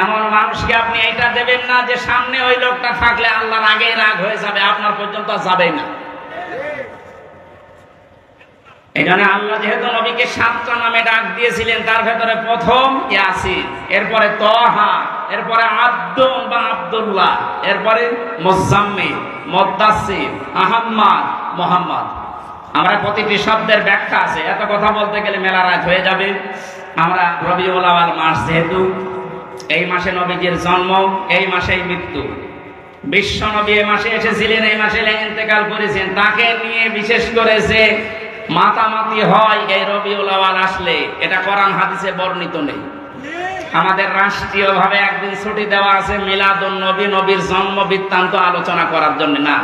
এমন মানুষকে আপনি এটা দেবেন না যে সামনে ওই লোকটা থাকলে আল্লাহর আগেই রাগ হয়ে যাবে, আপনার পর্যন্ত যাবেই না। এখানে আল্লাহ যেহেতু নবীকে 7টা নামে ডাক দিয়েছিলেন, তার ভেতরে প্রথম ইয়াসিন, এরপরে তহা, এরপরে আব্দুল বা আব্দুল্লাহ, এরপরে মুজাম্মিল, মুদ্দাসসির, আহমদ, মুহাম্মদ। আমরা প্রতিটি শব্দের ব্যাখ্যা আছে, এত কথা বলতে গেলে মেলা রাত হয়ে যাবে। আমরা রবিউল আউয়াল মাস, যেহেতু এই মাসে নবীজির জন্ম, এই মাসেই মৃত্যু, বিশ্ব নবী এই মাসে এসেছিলেন, এই মাসে ইন্তেকাল করেছেন, তাকে নিয়ে বিশেষ করে যে মাতামাতি হয় এই রবিউল আউয়াল আসলে, এটা কোরআন হাদিসে বর্ণিত নেই। আমাদের রাষ্ট্রীয়ভাবে একদিন ছুটি দেওয়া আছে মিলাদুন নবী, নবীর জন্ম বৃত্তান্ত আলোচনা করার জন্য না।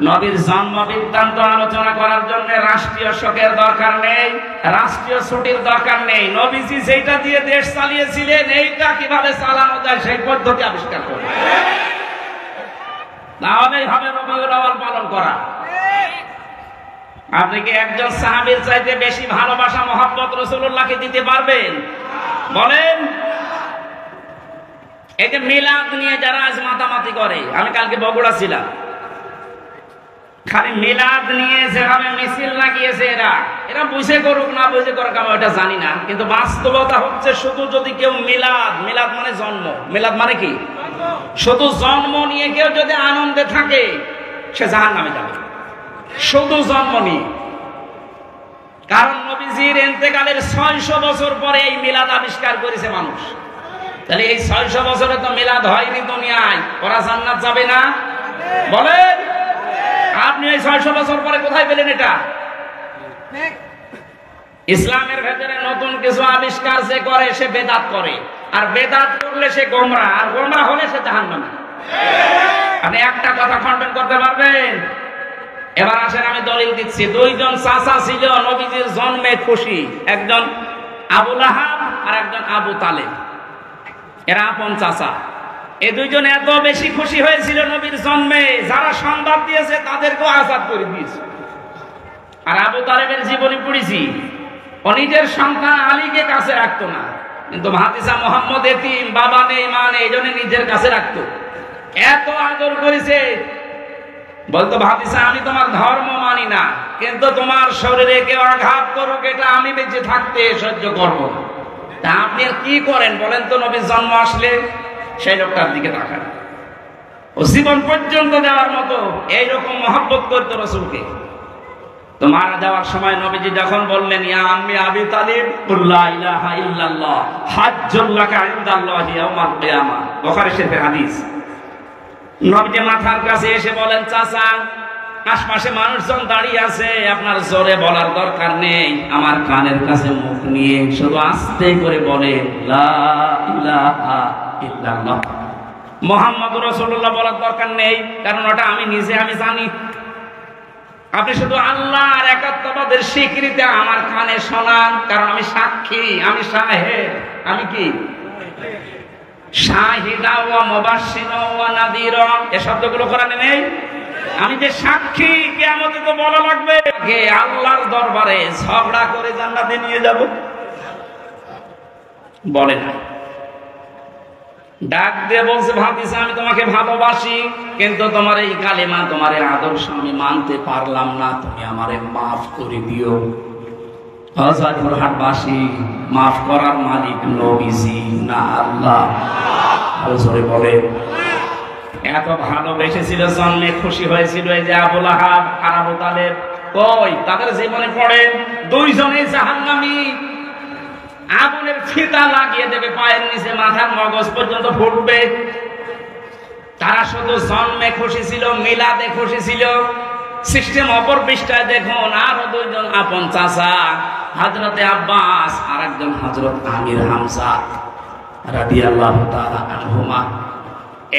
নবীর জন্ম বৃত্তান্ত আলোচনা করার জন্য রাষ্ট্রীয় শোকের দরকার নেই, রাষ্ট্রীয় ছুটির দরকার নেই। নবীজি যেটা দিয়ে দেশ চালিয়েছিলেন, এইটা কিভাবে চালানো যায় সেই পদ্ধতি আবিষ্কার করবে, তাহলেই হবে রবিউল আউয়াল পালন করা। আপনি কি একজন সাহাবীর চাইতে বেশি ভালোবাসা মহব্বত রাসূলুল্লাহকে দিতে পারবেন? বলেন। এই যে মিলাদ নিয়ে যারা আজ মাতামাতি করে, আমি কালকে বগুড়া ছিলাম, খালি মিলাদ নিয়ে যেভাবে মিছিল লাগিয়েছে, এরা বুঝে করুক না বুঝে করুক আমি ওটা জানি না, কিন্তু বাস্তবতা হচ্ছে শুধু যদি কেউ মিলাদ মানে জন্ম, মিলাদ মানে কি? শুধু জন্ম নিয়ে কেউ যদি আনন্দে থাকে, সে জাহান্নামে যাবে, শুধু জন্ম নিয়ে। কারণ নবীজির ইন্তেকালের 600 বছর পরে এই মিলাদ আবিষ্কার করেছে মানুষ। তাহলে এই 600 বছরে তো মিলাদ হয়নি দুনিয়ায়, ওরা জান্নাত যাবে না? বলেন। আপনি এই 600 বছর পরে কোথায় পেলেন এটা? ইসলামের ভেতরে নতুন কিছু আবিষ্কার যে করে সে বেদাত করে, আর বেদাত করলে সে গোমরাহ, আর গোমরাহ হলে সে জাহান্নামী। আপনি একটা কথা খণ্ডন করতে পারবেন? এবার আসেন আমি দলিল দিচ্ছি। 2 জন চাচা ছিল নবীজির জন্মে খুশি, একজন আবু লাহাব আর একজন আবু তালেব, এরা আপন চাচা। এই 2 জন এত বেশি খুশি হয়েছিল নবীর জন্মে, যারা সংবাদ দিয়েছে তাদেরকেও আজাদ করে দিয়েছে। আর আবু তালেবের জীবনী পড়েছি, ও নিজের সন্তান আলীকে কাছে রাখতো না, কিন্তু ভাতিজা মোহাম্মদ এতিম, বাবা নেই মা নেই, এই জন্য নিজের কাছে রাখতো। এত আদর করেছে, বলতো ভাতিজা আমি তোমার ধর্ম মানি না, কিন্তু তোমার শরীরে কেউ আঘাত করুক এটা আমি বেঁচে থাকতে সহ্য করব। তা আপনি আর কি করেন বলেন তো? নবীর জন্ম আসলে সেই লোকটার দিকে তাকান। ও জীবন পর্যন্ত দেওয়ার মতো এইরকম মহব্বত করতো রাসূলকে। তো মারা যাওয়ার সময় নবীজি যখন বললেন ইয়া আম্মি আবি তালিব লা ইলাহা ইল্লাল্লাহ হাজ্জুল লাকা ইনদাল্লাহি ইয়াউমাল কিয়ামা, বুখারী শরীফের হাদিস। নবীজি মাথার কাছে এসে বলেন চাচা, আশপাশে মানুষজন দাঁড়িয়ে আছে, আপনার জোরে বলার দরকার নেই, আমার কানের কাছে মুখ নিয়ে শুধু আস্তে করে বলেন লা ইলাহা ইল্লাল্লাহ মুহাম্মাদুর রাসূলুল্লাহ বলার দরকার নেই, কারণ ওটা আমি নিজে আমি জানি। আপনি শুধু আল্লাহর একাত্মবাদের স্বীকৃতি আমার কানে শোনান, কারণ আমি সাক্ষী, আমি শাহেদ। আমি কি? শাহিদা ওয়া মুবাশশিরা ওয়া নাযীরা, এই শব্দগুলো কোরআনে নেই। আমি যে সাক্ষী, কিয়ামতে তো বলা লাগবে কে আল্লাহর দরবারে ঝগড়া করে জান্নাতে নিয়ে যাব। বলে না, ডাক দিয়ে বলছে ভাতিজা আমি তোমাকে ভালোবাসি, কিন্তু তোমার এই কালেমা, তোমার এই আদর্শ আমি মানতে পারলাম না, তুমি আমারে মাফ করে দিও। হাটবাসী, মাফ করার মালিক নবীজি না আল্লাহ? জোরে বলে। এত ভালোবেসেছিল, জন্মে খুশি হয়েছিল এই যে আবু লাহাব আর আবু তালেব, কই তাদের জীবনে পড়ে দুইজনে জাহান্নামী। আগুনের ফিতা লাগিয়ে দেবে পায়ের নিচে, মাথার মগজ পর্যন্ত ফুটবে। তারা শুধু জন্মে খুশি ছিল, মিলাদে খুশি ছিল। সিস্টেম অপর পৃষ্ঠায় দেখুন, আরো দুইজন আপন চাচা, হযরতে আব্বাস আর একজন হযরত আমির হামজা রাদিয়াল্লাহু তাআলা আনহুমা।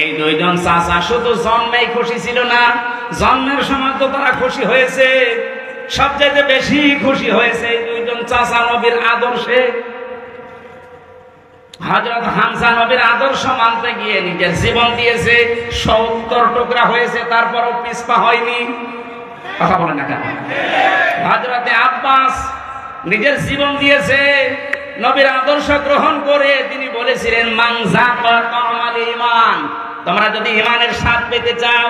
এই দুইজন চাচা শুধু জন্মেই খুশি ছিল না, জন্মের সময় তো তারা খুশি হয়েছে, সবচেয়ে বেশি খুশি হয়েছে এই দুইজন চাচা নবীর আদর্শে। হযরত হামজা নবীর আদর্শ মানতে গিয়ে নিজের জীবন দিয়েছে, ৭০ টুকরা হয়েছে, তারপরও পিছপা হয়নি। কথা বলে না কেন? হযরতে আব্বাস নিজের জীবন দিয়েছে নবীর আদর্শ গ্রহণ করে। তিনি বলেছিলেন মান যাকা তামাল ঈমান, তোমরা যদি ঈমানের স্বাদ পেতে চাও,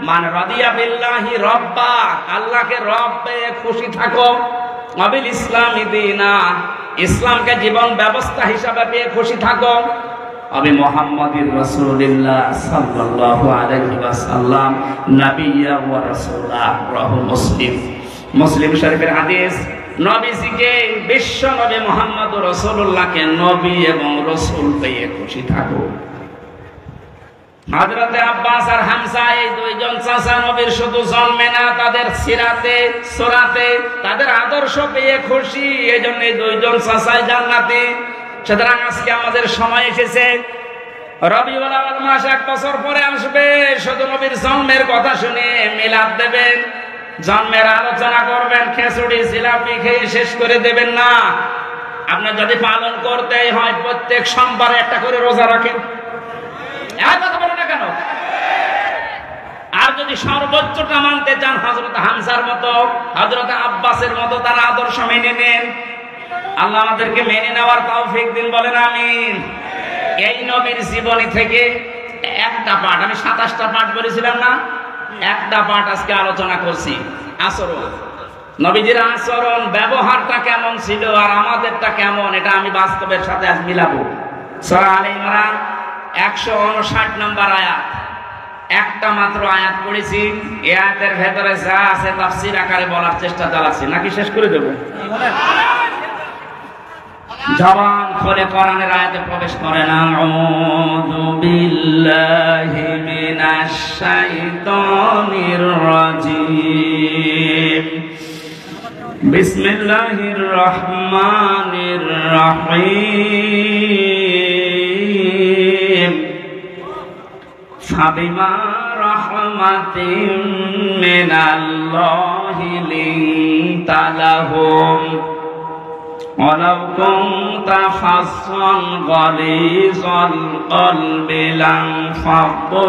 মান রাদিয়া বিল্লাহি রাব্বা, আল্লাহকে রব পেয়ে খুশি থাকো, ওয়াবিল ইসলামি দীনা, ইসলামকে জীবন ব্যবস্থা হিসাবে পেয়ে খুশি থাকো, আমি মুহাম্মাদুর রাসূলুল্লাহ সাল্লাল্লাহু আলাইহি ওয়াসাল্লাম নবিয়্যা ওয়া রাসূলা। রাহু মুসলিম, মুসলিম শরীফের হাদিস। নবীজিকে, বিশ্ব নবী মুহাম্মদুর রাসূলুল্লাহকে নবী এবং রাসূল পেয়ে খুশি থাকো। হযরতে আব্বাস আর হামজা এই দুইজন চাচা নবীর শুধু জন্মে না, তাদের সিরাতে সুরাতে তাদের আদর্শ পেয়ে খুশি, এজন্য এই দুইজন চাচাই জান্নাতি। সুতরাং আজকে আমাদের সময় এসেছে, রবিউল আউয়াল মাস 1 বছর পরে আসবে, শুধু নবীর জন্মের কথা শুনে মিলাদ দেবেন, জন্মের আলোচনা করবেন, খিচুড়ি জিলাপি খেয়ে শেষ করে দেবেন না। আপনার যদি পালন করতেই হয় প্রত্যেক সোমবারে একটা করে রোজা রাখেন। কথা বলো না কেন? আর যদি সর্বোচ্চটা মানতে চান হযরত হামজার মতো, হযরত আব্বাসের মতো তার আদর্শ মেনে নেন। আল্লাহ আমাদেরকে মেনে নেওয়ার তৌফিক দিন, বলেন আমিন। এই নবীর জীবনী থেকে একটা পাঠ, আমি 27টা পাঠ বলেছিলাম না, একটা পাঠ আজকে আলোচনা করছি। আচরণ, নবীজির আচরণ ব্যবহারটা কেমন ছিল আর আমাদেরটা কেমন, এটা আমি বাস্তবের সাথে আজ মিলাবো। সূরা আলে ইমরান 159 নম্বর আয়াত, একটা মাত্র আয়াত পড়েছি। এই আয়াতের ভেতরে যা আছে তাফসীর আকারে বলার চেষ্টা চালাচ্ছি, নাকি শেষ করে দেব? জবান খুলে কোরআনের আয়াতে প্রবেশ করেন। আউযু বিল্লাহি মিনাশ শাইতানির রাজীম, বিসমিল্লাহির রহমানির রহিম। ফাবিমা রাহমাতিন মিনাল্লাহি লিনতা লাহুম ওয়ালাউ কুনতা ফাসসান গালিযাল কলবি লানফাদ্দু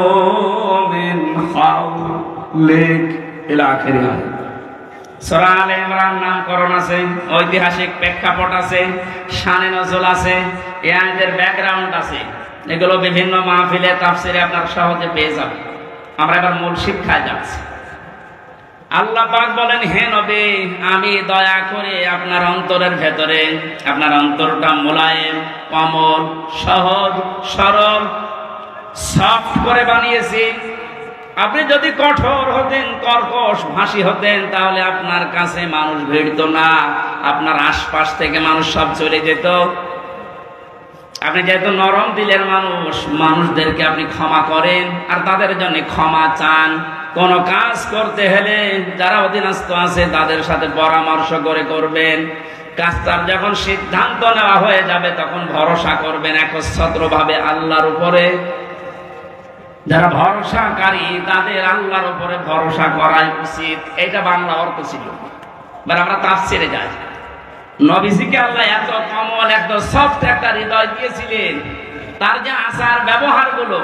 মিন হাওলিক ইলা আখিরিহ। সূরা আলে ইমরান নামকরণ আছে, ঐতিহাসিক প্রেক্ষাপট আছে, শানে নজুল আছে। এই আয়াতের ব্যাকগ্রাউন্ড আছে, এগুলো বিভিন্ন মাহফিলে তাফসিরে আপনারা সহজে পেয়ে যাবেন। আমরা এবার মূল শিক্ষায় যাচ্ছি। আল্লাহ পাক বলেন, হে নবী, আমি দয়া করে আপনার অন্তরের ভেতরে আপনার অন্তরটা মোলায়েম, কোমল, সহজ, সরল, সফট করে বানিয়েছি। আপনি যদি কঠোর হতেন, কর্কশ ভাষী হতেন, তাহলে আপনার কাছে মানুষ ভিড়ত না, আপনার আশপাশ থেকে মানুষ সব চলে যেত। আপনি যেহেতু নরম দিলের মানুষ, মানুষদেরকে আপনি ক্ষমা করেন আর তাদের জন্য ক্ষমা চান। কোন কাজ করতে হলে যারা অধীনস্থ আছে তাদের সাথে পরামর্শ করে করবেন। কাজটার যখন সিদ্ধান্ত নেওয়া হয়ে যাবে তখন ভরসা করবেন একচ্ছত্রভাবে আল্লাহর উপরে। যারা ভরসাকারী তাদের আল্লাহর উপরে ভরসা করাই উচিত। এটা বাংলা অর্থ ছিল। এবার আমরা তাফসিরে যাই। নবীজিকে আল্লাহ এত কমল, এত সফট একটা হৃদয় দিয়েছিলেন, তার যে আচার ব্যবহার গুলো,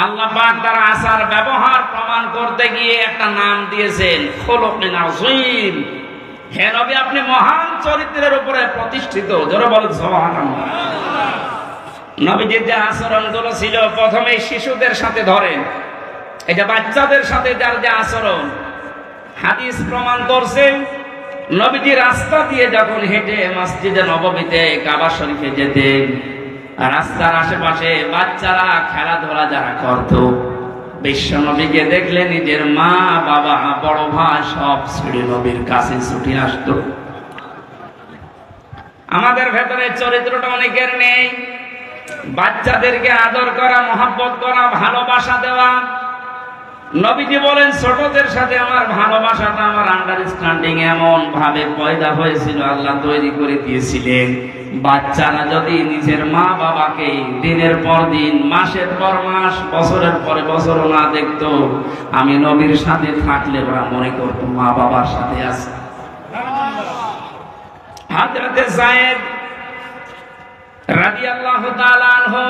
আল্লাহ পাক তার আচার ব্যবহার প্রমাণ করতে গিয়ে একটা নাম দিয়েছেন, খুলুকুন আযীম। হে নবী, আপনি মহান চরিত্রের উপরে প্রতিষ্ঠিত। জোরে বলেন সুবহানাল্লাহ। নবীজির যে আচরণগুলো ছিল, প্রথমে শিশুদের সাথে ধরেন, এটা বাচ্চাদের সাথে যার যে আচরণ, হাদিস প্রমাণ করছে। নবীজি রাস্তা দিয়ে যখন হেঁটে মসজিদে নববীতে কাবা শরীফে যেতেন, রাস্তার আশেপাশে বাচ্চারা খেলাধুলা যারা করত, বিশ্ব নবীকে দেখলে নিজের মা, বাবা, বড় ভাই সব ছেড়ে নবীর কাছে ছুটে আসতো। আমাদের ভেতরে চরিত্রটা অনেকের নেই। বাচ্চাদেরকে আদর করা, মহব্বত করা, ভালোবাসা দেওয়া। নবীজি বলেন, ছোটদের সাথে আমার ভালোবাসাটা, আমার আন্ডারস্ট্যান্ডিং এমন ভাবে পয়দা হয়েছিল, আল্লাহ তৈরি করে দিয়েছিলেন। বাচ্চারা যদি নিজের মা বাবাকে দিনের পর দিন, মাসের পর মাস, বছরের পরে বছরও না দেখতো, আমি নবীর সাথে থাকলে ওরা মনে করতো মা বাবার সাথে আছে। হযরতে যায়েদ রাদিয়াল্লাহু তাআলা আনহু,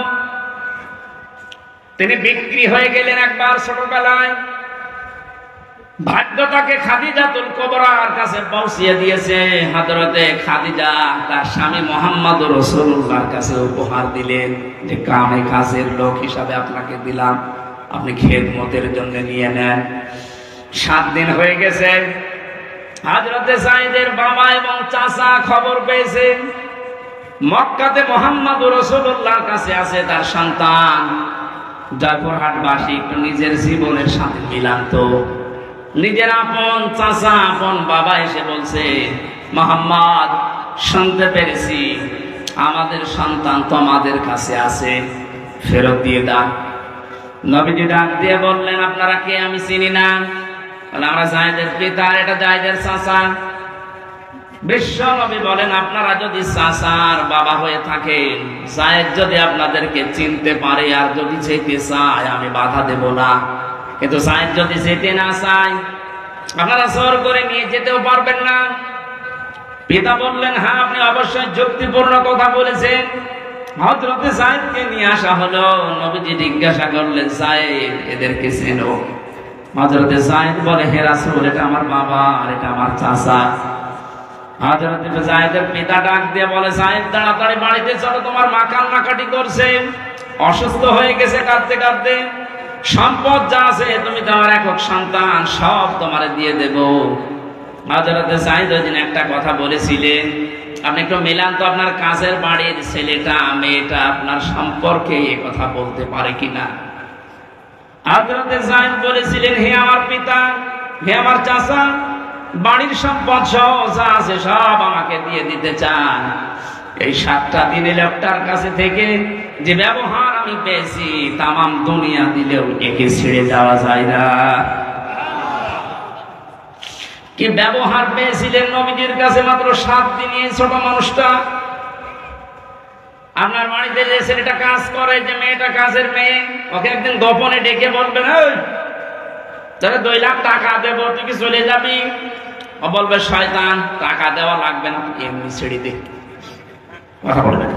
তিনি বিক্রি হয়ে গেলেন একবার ছোটবেলায়। ভাগ্য তাকে খাদিজাতুল কুবরার কাছে পৌঁছিয়ে দিয়েছে। হযরতে খাদিজা তার স্বামী মুহাম্মদুর রাসূলুল্লাহর কাছে উপহার দিলেন যে, কামে কাজের লোক হিসাবে আপনাকে দিলাম, আপনি খেদমতের জন্য নিয়ে নেন। 7 দিন হয়ে গেছে। হযরতে যায়েদের বাবা এবং চাচা খবর পেয়েছে মক্কাতে মুহাম্মদুর রাসূলুল্লাহর কাছে আছে তার সন্তান। জয়পুরহাটবাসী একটু নিজের জীবনের সাথে মিলান্ত। নিজের আপন চাচা, আপন বাবা এসে বলছে, মুহাম্মদ, শুনতে পেরেছি আমাদের সন্তান তোমাদের কাছে আছে, ফেরত দিয়ে দাও। নবীজি ডাক দিয়ে বললেন, আপনারা কে? আমি চিনি না। আমরা যায়েদের পিতা, এটা যায়েদের চাচা। বিশ্ব নবী বলেন, আপনারা যদি চাচার বাবা হয়ে থাকেন, যায়েদ যদি আপনাদেরকে চিনতে পারে আর যদি যেতে চায়, আমি বাধা দেব না। কিন্তু যায়েদ যদি যেতে না চায়, আপনারা জোর করে নিয়ে যেতেও পারবেন না। পিতা বললেন, হ্যাঁ, আপনি অবশ্যই যুক্তিপূর্ণ কথা বলেছেন। হযরতে যায়েদকে নিয়ে আসা হলো। নবীজি জিজ্ঞাসা করলেন, যায়েদ, এদেরকে চেনো? হযরতে যায়েদ বলে, হে রাসূল, এটা আমার বাবা আর এটা আমার চাচা। হযরতে যায়েদের পিতা ডাক দিয়ে বলে, যায়েদ, তাড়াতাড়ি বাড়িতে চলো, তোমার মা কান্নাকাটি করছে, অসুস্থ হয়ে গেছে কাঁদতে কাঁদতে। সম্পদ যা আছে, তুমি তো আমার একক সন্তান, সব তোমারে দিয়ে দেব। হযরতে যায়েদ ওই দিন একটা কথা বলেছিলেন, আপনি একটু মিলান তো, আপনার কাছের বাড়ির ছেলেটা মেয়েটা আপনার সম্পর্কে এ কথা বলতে পারে কিনা। হযরতে যায়েদ বলেছিলেন, হে আমার পিতা, হে আমার চাচা, বাড়ির সম্পদ সহ যা আছে সব আমাকে দিয়ে দিতে চান। এই 7টা দিনে লোকটার কাছে থেকে যে ব্যবহার আমি পেয়েছি, তামাম দুনিয়া দিলেও একে ছেড়ে যাওয়া যায় না। কি ব্যবহার পেয়েছিলেন নবীজির কাছে মাত্র 7 দিনে। ছোট মানুষটা, আপনার বাড়িতে যে ছেলেটা কাজ করে, যে মেয়েটা কাজের মেয়ে, ওকে একদিন গোপনে ডেকে বলবেন, তাহলে 2 লাখ টাকা দেবো, তুই কি চলে যাবি? ও বলবে, শয়তান, টাকা দেওয়া লাগবে না, এমনি ছেড়ে দে। কথা বলবেন।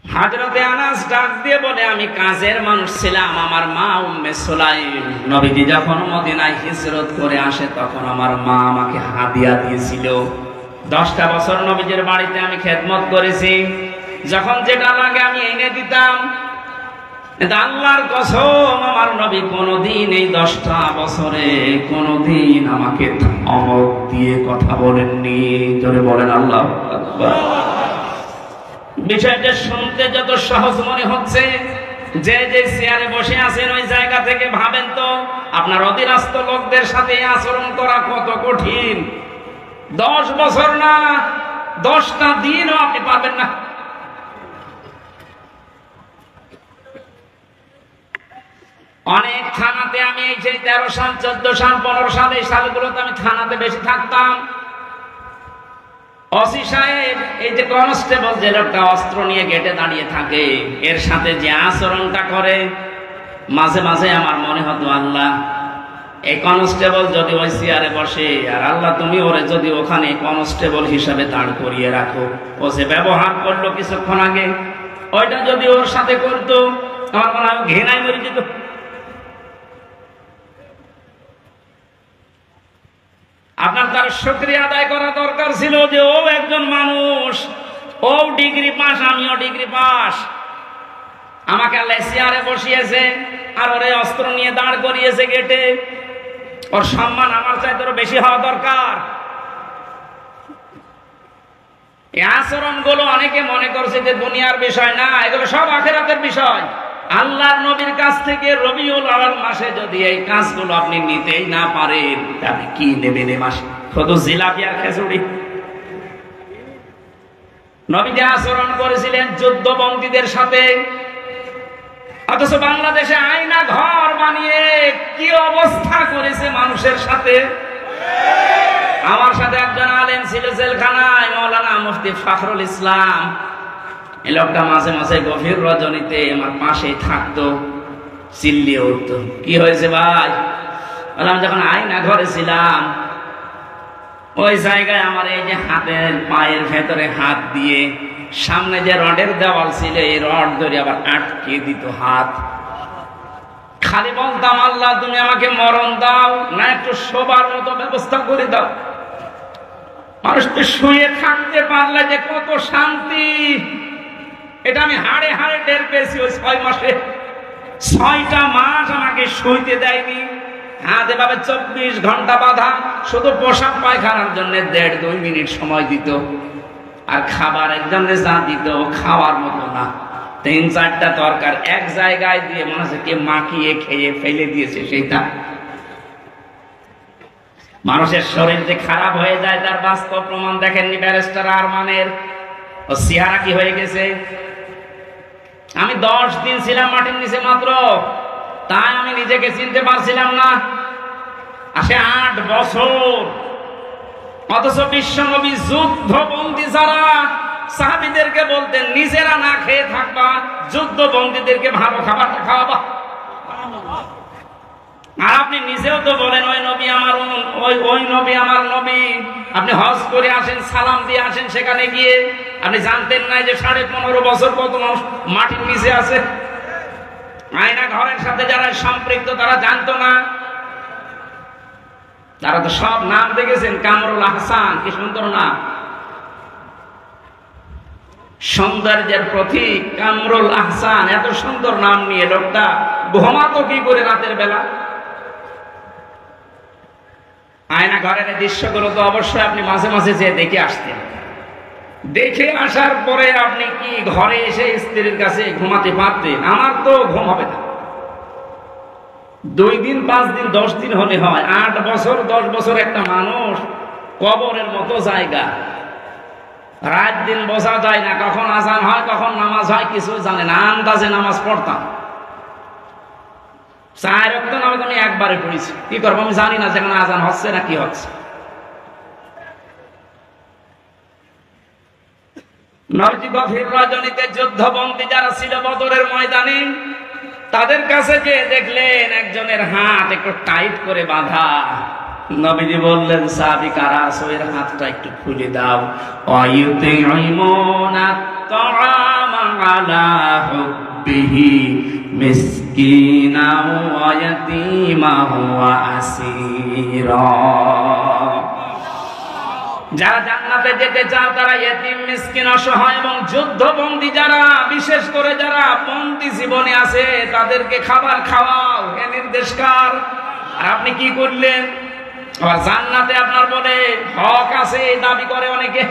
হযরতে আনাস ডাক দিয়ে বলে, আমি কাজের মানুষ ছিলাম, আমার মা উম্মে সুলাইম নবীজি যখন মদিনায় হিজরত করে আসে তখন আমার মা আমাকে হাদিয়া দিয়েছিল। 10টা বছর নবীজির বাড়িতে আমি খেদমত করেছি, যখন যেটা লাগে আমি এনে দিতাম। আল্লাহর কসম, আমার নবী কোনদিন এই 10টা বছরে কোনদিন আমাকে ধমক দিয়ে কথা বলেননি। জোরে বলেন আল্লাহু আকবার। বিষয়টা শুনতে যত সহজ মনে হচ্ছে, যে যে চেয়ারে বসে আছেন ওই জায়গা থেকে ভাবেন তো আপনার অধীনস্থ লোকদের সাথে আচরণ করা কত কঠিন। 10 বছর না, 10টা দিনও আপনি পারবেন না। অনেক থানাতে আমি এই যে 13 সাল 14 সাল 15 সাল এই সালগুলোতে আমি থানাতে বেশি থাকতাম। ওসি সাহেব, এই যে কনস্টেবল যে লোকটা অস্ত্র নিয়ে গেটে দাঁড়িয়ে থাকে, এর সাথে যে আচরণটা করে, মাঝে মাঝে আমার মনে হতো আল্লাহ, এই কনস্টেবল যদি ওই চেয়ারে বসে, আর আল্লাহ তুমি ওরে যদি ওখানে কনস্টেবল হিসাবে দাঁড় করিয়ে রাখো, ও যে ব্যবহার করলো কিছুক্ষণ আগে, ওইটা যদি ওর সাথে করতো, আমার মনে হয় ঘৃণায় মরে যেত। আপনার তার শুকরিয়া আদায় করা দরকার ছিল যে ও একজন মানুষ, ও ডিগ্রি পাস, আমিও ডিগ্রি পাস, আমাকে আল্লাহ চেয়ারে বসিয়েছে আর ওরে অস্ত্র নিয়ে দাঁড় করিয়েছে গেটে। ওর সম্মান আমার চাইতে বেশি হওয়া দরকার। এই আচরণ গুলো অনেকে মনে করছে যে দুনিয়ার বিষয় না, এগুলো সব আখিরাতের বিষয়। আল্লাহর নবীর কাছ থেকে রবিউল আউয়াল মাসে যদি এই কাজগুলো আপনি নিতেই না পারেন, আপনি কি নেবেন এই মাসে? শুধু জিলাপি আর খিচুড়ি। নবী যে আচরণ করেছিলেন যুদ্ধবন্দীদের সাথে, অথচ বাংলাদেশে আয়না ঘর বানিয়ে কি অবস্থা করেছে মানুষের সাথে। আমার সাথে একজন আলেম ছিল জেলখানায়, মাওলানা মুফতি ফখরুল ইসলাম। এই লোকটা মাঝে মাঝে গভীর রজনীতে আমার পাশে থাকতো, চিল্লিয়ে উঠতো, কি হয়েছে ভাই? বললাম যখন আয়না ঘরে ছিলাম, ওই জায়গায় আমার এই যে হাতের পায়ের ভেতরে হাত দিয়ে সামনে যে রডের দেওয়াল ছিল, এই রড ধরে আবার আটকে দিত হাত। খালি বলতাম আল্লাহ তুমি আমাকে মরণ দাও না, একটু শোবার মতো ব্যবস্থা করে দাও। মানুষ তো শুয়ে থাকতে পারলে যে কত শান্তি, এটা আমি হাড়ে হাড়ে টের পেয়েছি। ওই 6 মাসে 6টা মাস আমাকে শুইতে দেয়নি। হাত এভাবে 24 ঘন্টা বাঁধা, শুধু পোশাক পায়খানার জন্য 1.5-2 মিনিট সময় দিত। আর খাবারের জন্য যা দিত খাওয়ার মতো না, 3-4টা তরকার এক জায়গায় দিয়ে মনে হচ্ছে কে মাখিয়ে খেয়ে ফেলে দিয়েছে। সেইটা মানুষের শরীর যে খারাপ হয়ে যায় তার বাস্তব প্রমাণ দেখেননি ব্যারিস্টার আরমানের? ও চেহারা কি হয়ে গেছে। আমি 10 দিন ছিলাম মাটির নিচে মাত্র, তাই আমি নিজেকে চিনতে পারছিলাম না। আসে 8 বছর, অথচ বিশ্বনবী যুদ্ধবন্দী যারা সাহাবীদেরকে বলতেন নিজেরা না খেয়ে থাকবা, যুদ্ধবন্দীদেরকে ভালো খাবারটা খাওয়াবা। আর আপনি নিজেও তো বলেন ওই নবী আমার, ওই নবী আমার নবী। আপনি হজ করে আসেন, সালাম দিয়ে আসেন, সেখানে গিয়ে আপনি জানতেন না যে 15.5 বছর কত মানুষ মাটির নিচে আছে। আয়না ঘরের সাথে যারা সম্পৃক্ত তারা জানতো না। তারা তো সব নাম দেখেছেন, কামরুল আহসান, কি সুন্দর নাম, সৌন্দর্যের প্রতীক কামরুল আহসান। এত সুন্দর নাম নিয়ে লোকটা ঘুমাতো কি করে রাতের বেলা? আয়না ঘরের দৃশ্যগুলো তো অবশ্যই আপনি মাঝে মাঝে যে দেখে আসতেন। দেখে আসার পরে আপনি কি ঘরে এসে স্ত্রীর কাছে ঘুমাতে পারতেন? আমার তো ঘুম হবে না। 2 দিন 5 দিন 10 দিন হলে হয়, 8 বছর 10 বছর একটা মানুষ কবরের মতো জায়গা। রাত দিন বোঝা যায় না, কখন আজান হয় কখন নামাজ হয় কিছু জানে না, আন্দাজে নামাজ পড়তাম। 4 ওয়াক্ত নামাজ আমি একবারে পড়েছি। কি করবো আমি জানি না যেখানে আজান হচ্ছে না কি হচ্ছে। নবীজি গভীর রজনীতে যুদ্ধবন্দী যারা ছিল বদরের ময়দানে, তাদের কাছে যে দেখলেন একজনের হাত একটু টাইট করে বাঁধা। নবীজি বললেন সাহাবী কারা আছো, এর হাতটা একটু খুলে দাও। ওয়ায়ুতিমুনা আত-তাআমা আলা হুব্বিহি মিসকিনা ওয়া ইয়াতীমা ওয়া আসীরা। যারা জান্নাতে যেতে চায় তারা ইয়েতিম, মিসকিন, অসহায় এবং যুদ্ধবন্দী যারা, বিশেষ করে যারা বন্দী জীবনে আছে তাদেরকে খাবার খাওয়াও, এ নির্দেশকার। আর আপনি কি করলেন? আবার জান্নাতে আপনার বলে হক আছে দাবি করে অনেকে।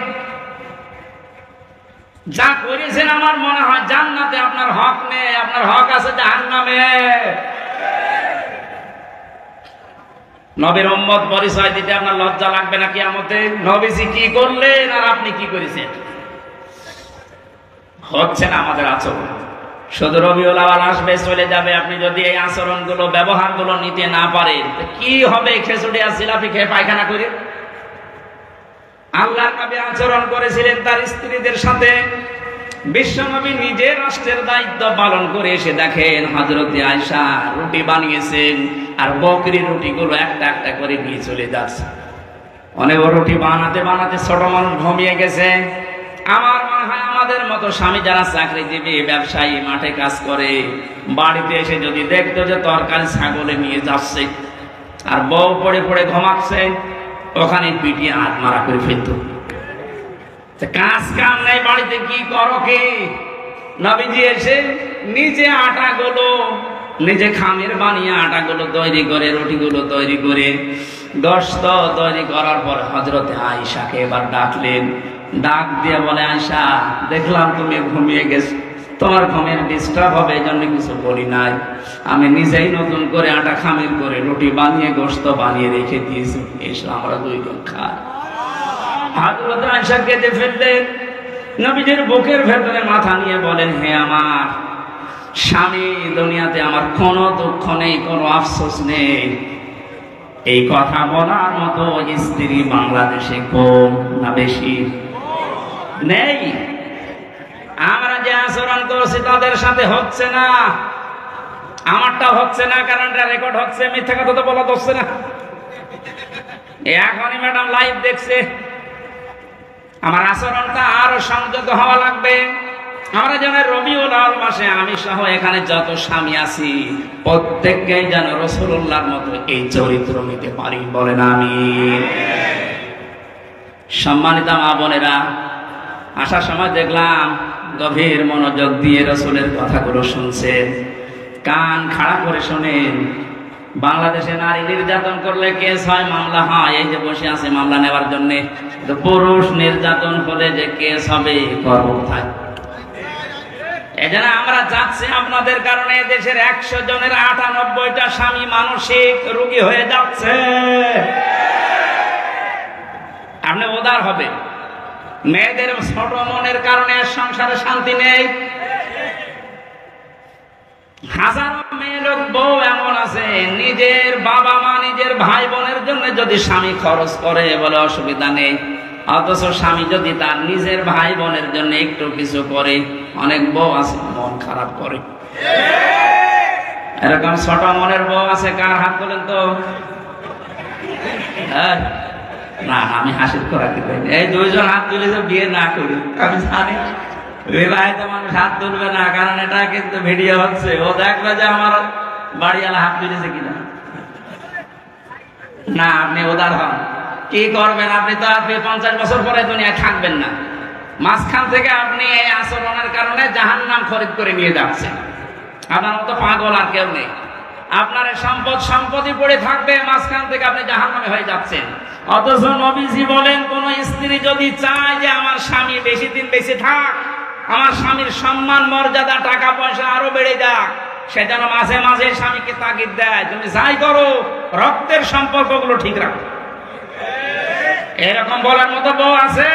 যা করেছেন আমার মনে হয় জান্নাতে আপনার হক নেই, আপনার হক আছে জাহান্নামে। নবীর উম্মত পরিচয় দিতে আপনার লজ্জা লাগবে না কিয়ামতে? নবীজি কি করলেন আর আপনি কি করেছেন? হচ্ছে না আমাদের আচরণ। শুধু রবিউল আউয়াল আসবে চলে যাবে, আপনি যদি এই আচরণগুলো ব্যবহারগুলো নিতে না পারেন কি হবে? খেজুরি আর জিলাপি খেয়ে পায়খানা করে। আল্লাহর নবী আচরণ করেছিলেন তার স্ত্রীদের সাথে। বিশ্বনবী নিজে রাষ্ট্রের দায়িত্ব পালন করে এসে দেখেন হযরতে আয়েশা রুটি বানিয়েছেন আর বকরি রুটিগুলো একটা একটা করে নিয়ে চলে যাচ্ছে। অনেক রুটি বানাতে বানাতে ছোট মানুষ ঘুমিয়ে গেছে। আমার মনে হয় আমাদের মতো স্বামী যারা চাকরিজীবী, ব্যবসায়ী, মাঠে কাজ করে, বাড়িতে এসে যদি দেখতো যে তরকারি ছাগলে নিয়ে যাচ্ছে আর বউ পড়ে পড়ে ঘুমাচ্ছে, ওখানে পিটিয়ে হাত মারা করে ফেলতো। কাজ কাম নাই বাড়িতে, কি করো কি? নবীজি এসে নিজে আটাগুলো নিজে খামির বানিয়ে আটাগুলো তৈরি করে, রুটিগুলো তৈরি করে, গোশত তৈরি করার পর হযরতে আয়েশাকে এবার ডাকলেন। ডাক দিয়ে বলে, আয়েশা দেখলাম তুমি ঘুমিয়ে গেছো, তোমার ঘুমের ডিস্টার্ব হবে এই জন্য কিছু বলি নাই। আমি নিজেই নতুন করে আটা খামির করে রুটি বানিয়ে গোশত বানিয়ে রেখে দিয়েছি, এসে আমরা দুইজন খাই। হযরত আয়েশা কেঁদে ফেললেন। নবীজির বুকের ভেতরে মাথা নিয়ে বলেন, হে আমার স্বামী, দুনিয়াতে আমার কোনো দুঃখ নেই, কোনো আফসোস নেই। এই কথা বলার মতো স্ত্রী বাংলাদেশে কম না বেশি? নেই। আমরা যে আচরণ করছি তাদের সাথে হচ্ছে না। আমারটা হচ্ছে না কারণ এটা রেকর্ড হচ্ছে, মিথ্যা কথা তো বলা হচ্ছে না। এখনই ম্যাডাম লাইভ দেখছে। আমার আচরণটা আরো সংযত হওয়া লাগবে। আমরা যেন রবিউল আউয়াল মাসে আমি সহ এখানে যত স্বামী আছি প্রত্যেককেই যেন রাসূলুল্লাহর মতো এই চরিত্র নিতে পারি, বলেন আমিন। সম্মানিত মা বোনেরা, আসার সময় দেখলাম গভীর মনোযোগ দিয়ে রাসূলের কথাগুলো শুনছেন, কান খাড়া করে শোনেন। বাংলাদেশে নারী নির্যাতন করলে কেস হয়, মামলা হয়, এই যে বসে আছে মামলা নেওয়ার জন্য। পুরুষ নির্যাতন হলে যে কেস হবে, করব কোথায়? এজন্য আমরা যাচ্ছি আপনাদের কারণে দেশের 100 জনের 98টা স্বামী মানসিক রোগী হয়ে যাচ্ছে। আপনি উদার হবেন। মেয়েদের ছোট মনের কারণে সংসারে শান্তি নেই। হাজারো মেয়ে লোক বউ এমন আছে, নিজের বাবা মা, নিজের ভাই বোনের জন্য যদি স্বামী খরচ করে বলে অসুবিধা নেই, অথচ স্বামী যদি তার নিজের ভাই বোনের জন্য একটু কিছু করে, অনেক বউ আছে মন খারাপ করে। এরকম ছোট মনের বউ আছে, কার হাত তোলেন তো? না, আমি হাসির করাতে পারি। এই দুইজন হাত তুলে তো বিয়ে না করি, আমি জানি বিবাহিত মানুষ হাত তুলবে না, কারণ এটা কিন্তু ভিডিও হচ্ছে। ও দেখবে যে আমার বাড়িওয়ালা হাত তুলেছে কিনা। না, আপনি উদার হন। কি করবেন? আপনি তো আপনি 50 বছর পরে দুনিয়ায় থাকবেন না। মাঝখান থেকে আপনি এই আচরণের কারণে জাহান্নাম খরিদ করে নিয়ে যাচ্ছেন। আপনার মতো পাগল আর কেউ নেই। আপনার সম্পত্তি পড়ে থাকবে, মাঝখান থেকে আপনি জাহান্নামে হয়ে যাচ্ছেন। অথচ নবীজি বলেন, কোন স্ত্রী যদি চায় যে আমার স্বামী বেশি দিন বেঁচে থাক, আমার স্বামীর সম্মান, মর্যাদা, টাকা পয়সা আরো বেড়ে যাক, সে যেন মাঝে মাঝে স্বামীকে তাগিদ দেয়, তুমি যাই করো রক্তের সম্পর্কগুলো ঠিক রাখো। এরকম বলার মতো বউ আছে?